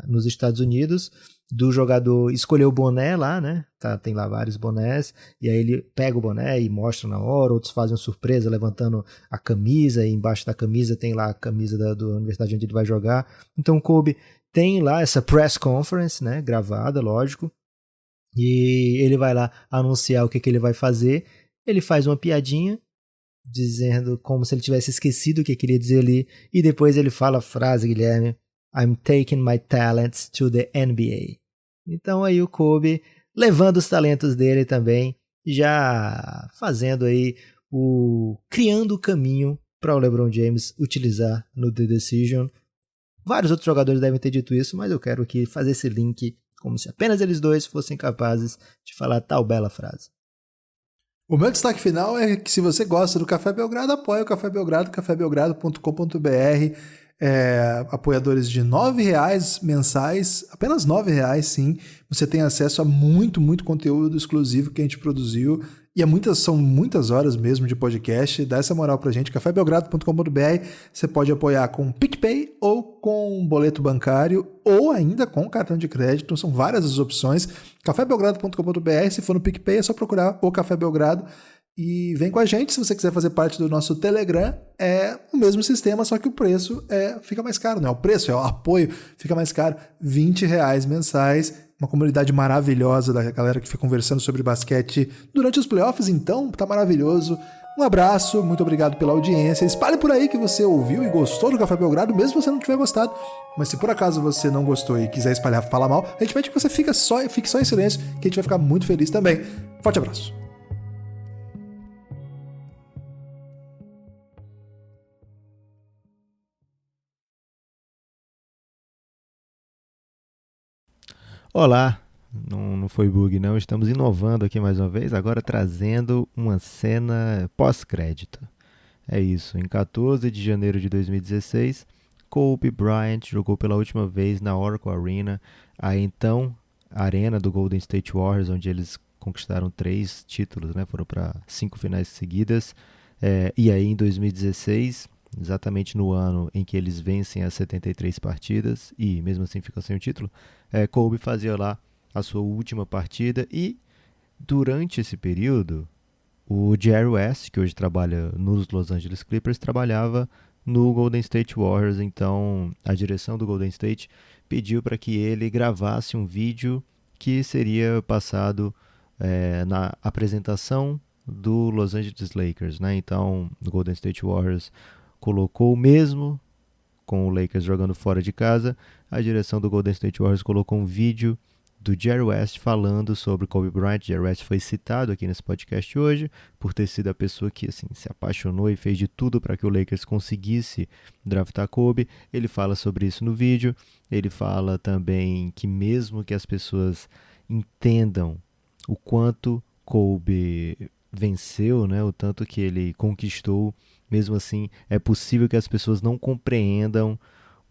Speaker 3: nos Estados Unidos, do jogador escolher o boné lá, né? Tem lá vários bonés, e aí ele pega o boné e mostra na hora, outros fazem uma surpresa levantando a camisa, e embaixo da camisa tem lá a camisa da universidade onde ele vai jogar. Então o Kobe tem lá essa press conference, né, gravada, lógico, e ele vai lá anunciar o que ele vai fazer. Ele faz uma piadinha, dizendo como se ele tivesse esquecido o que queria dizer ali, e depois ele fala a frase, Guilherme: I'm taking my talents to the NBA. Então aí o Kobe levando os talentos dele também, já fazendo aí criando o caminho para o LeBron James utilizar no The Decision. Vários outros jogadores devem ter dito isso, mas eu quero aqui fazer esse link como se apenas eles dois fossem capazes de falar tal bela frase.
Speaker 2: O meu destaque final é que, se você gosta do Café Belgrado, apoie o Café Belgrado, cafébelgrado.com.br. Apoiadores de R$9 mensais, apenas R$9, sim. Você tem acesso a muito, muito conteúdo exclusivo que a gente produziu. E são muitas horas mesmo de podcast. Dá essa moral pra gente, cafébelgrado.com.br. Você pode apoiar com PicPay ou com boleto bancário ou ainda com cartão de crédito. São várias as opções. cafébelgrado.com.br. Se for no PicPay é só procurar o Café Belgrado e vem com a gente. Se você quiser fazer parte do nosso Telegram, é o mesmo sistema, só que o preço fica mais caro. Não é o preço, é o apoio, fica mais caro. R$20 mensais. Uma comunidade maravilhosa da galera que fica conversando sobre basquete durante os playoffs, então tá maravilhoso. Um abraço, muito obrigado pela audiência. Espalhe por aí que você ouviu e gostou do Café Belgrado, mesmo se você não tiver gostado. Mas se por acaso você não gostou e quiser espalhar, falar mal, a gente pede que você fique só em silêncio, que a gente vai ficar muito feliz também. Forte abraço.
Speaker 3: Olá, não foi bug não, estamos inovando aqui mais uma vez, agora trazendo uma cena pós-crédito. É isso, em 14 de janeiro de 2016, Kobe Bryant jogou pela última vez na Oracle Arena, a então arena do Golden State Warriors, onde eles conquistaram 3 títulos, né? Foram para 5 finais seguidas, e aí em 2016... exatamente no ano em que eles vencem as 73 partidas e mesmo assim ficam sem o título, Kobe fazia lá a sua última partida, e durante esse período o Jerry West, que hoje trabalha nos Los Angeles Clippers, trabalhava no Golden State Warriors. Então a direção do Golden State pediu para que ele gravasse um vídeo que seria passado na apresentação do Los Angeles Lakers, né? Então o Golden State Warriors colocou, mesmo com o Lakers jogando fora de casa, a direção do Golden State Warriors colocou um vídeo do Jerry West falando sobre Kobe Bryant. Jerry West foi citado aqui nesse podcast hoje por ter sido a pessoa que assim, se apaixonou e fez de tudo para que o Lakers conseguisse draftar Kobe. Ele fala sobre isso no vídeo. Ele fala também que mesmo que as pessoas entendam o quanto Kobe venceu, né, o tanto que ele conquistou, mesmo assim é possível que as pessoas não compreendam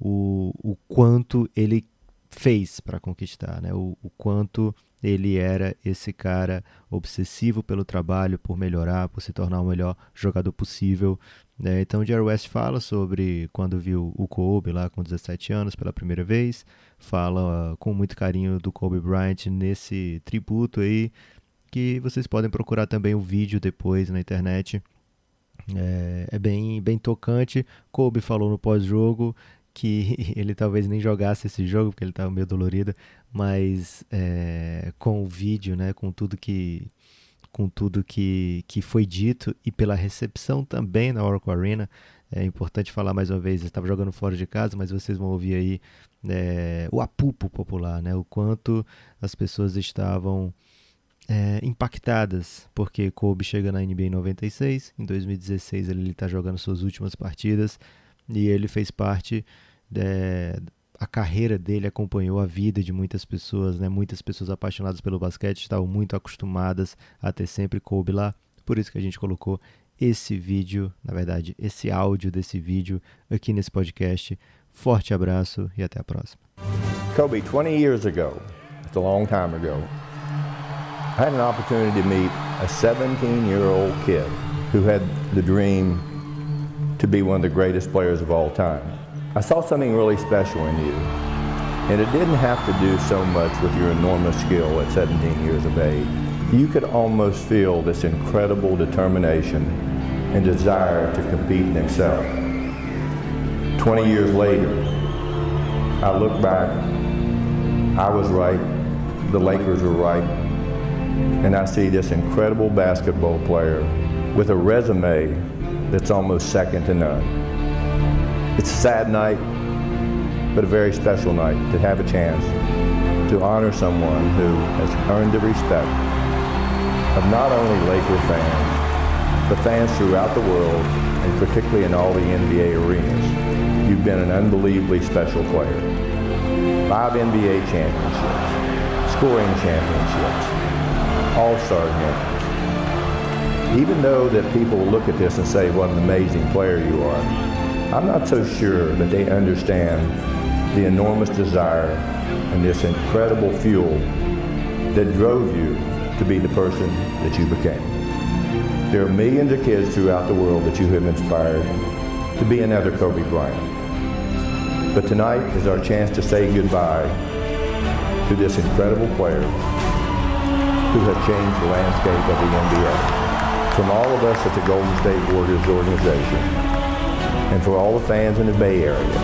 Speaker 3: o quanto ele fez para conquistar, né? O quanto ele era esse cara obsessivo pelo trabalho, por melhorar, por se tornar o melhor jogador possível, né? Então o Jerry West fala sobre quando viu o Kobe lá com 17 anos pela primeira vez, fala com muito carinho do Kobe Bryant nesse tributo aí, que vocês podem procurar também o vídeo depois na internet. É bem, bem tocante. Kobe falou no pós-jogo que ele talvez nem jogasse esse jogo, porque ele estava meio dolorido, mas com o vídeo, né, com tudo que foi dito e pela recepção também na Oracle Arena, é importante falar mais uma vez, eu estava jogando fora de casa, mas vocês vão ouvir aí o apupo popular, né, o quanto as pessoas estavam impactadas, porque Kobe chega na NBA em 96, em 2016 ele está jogando suas últimas partidas e ele fez parte a carreira dele acompanhou a vida de muitas pessoas, né? Muitas pessoas apaixonadas pelo basquete estavam muito acostumadas a ter sempre Kobe lá, por isso que a gente colocou esse vídeo, na verdade, esse áudio desse vídeo aqui nesse podcast. Forte abraço e até a próxima.
Speaker 4: Kobe, 20 years ago, it's a long time ago, I had an opportunity to meet a 17-year-old kid who had the dream to be one of the greatest players of all time. I saw something really special in you, and it didn't have to do so much with your enormous skill at 17 years of age. You could almost feel this incredible determination and desire to compete and excel. 20 years later, I look back, I was right, the Lakers were right, and I see this incredible basketball player with a resume that's almost second to none. It's a sad night, but a very special night to have a chance to honor someone who has earned the respect of not only Laker fans, but fans throughout the world, and particularly in all the NBA arenas. You've been an unbelievably special player. 5 NBA championships, scoring championships, All-Star games. Even though that people look at this and say what an amazing player you are, I'm not so sure that they understand the enormous desire and this incredible fuel that drove you to be the person that you became. There are millions of kids throughout the world that you have inspired to be another Kobe Bryant. But tonight is our chance to say goodbye to this incredible player who has changed the landscape of the NBA. From all of us at the Golden State Warriors organization, and for all the fans in the Bay Area,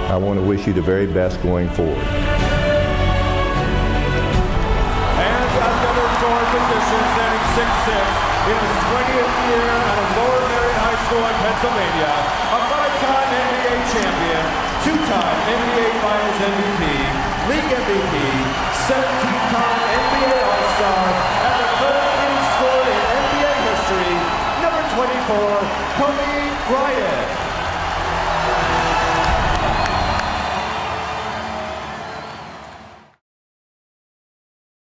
Speaker 4: I want to wish you the very best going forward.
Speaker 5: And at number 4 position, standing 6'6", in his 20th year out of Lower Marion High School in Pennsylvania, a 5-time NBA champion, 2-time NBA Finals MVP, League MVP, 17-time NBA